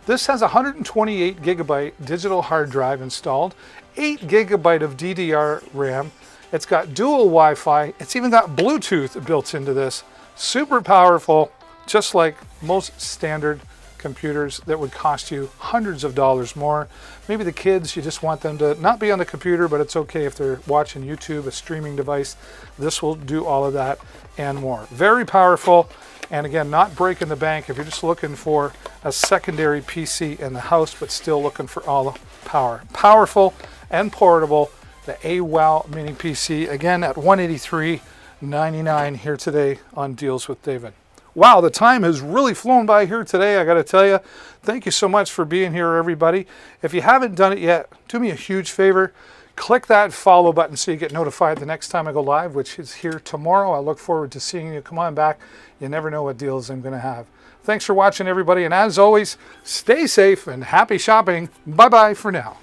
This has a 128 gigabyte digital hard drive installed, 8 gigabyte of DDR RAM. It's got dual Wi-Fi. It's even got Bluetooth built into this. Super powerful, just like most standard computers that would cost you hundreds of dollars more. Maybe the kids, you just want them to not be on the computer, but it's okay if they're watching YouTube, a streaming device. This will do all of that and more. Very powerful, and again, not breaking the bank. If you're just looking for a secondary PC in the house, but still looking for all the power. Powerful and portable, the AWOW Mini PC, again at $183.99 here today on Deals with David. Wow, the time has really flown by here today, I got to tell you. Thank you so much for being here, everybody. If you haven't done it yet, do me a huge favor. Click that follow button so you get notified the next time I go live, which is here tomorrow. I look forward to seeing you. Come on back. You never know what deals I'm going to have. Thanks for watching, everybody. And as always, stay safe and happy shopping. Bye-bye for now.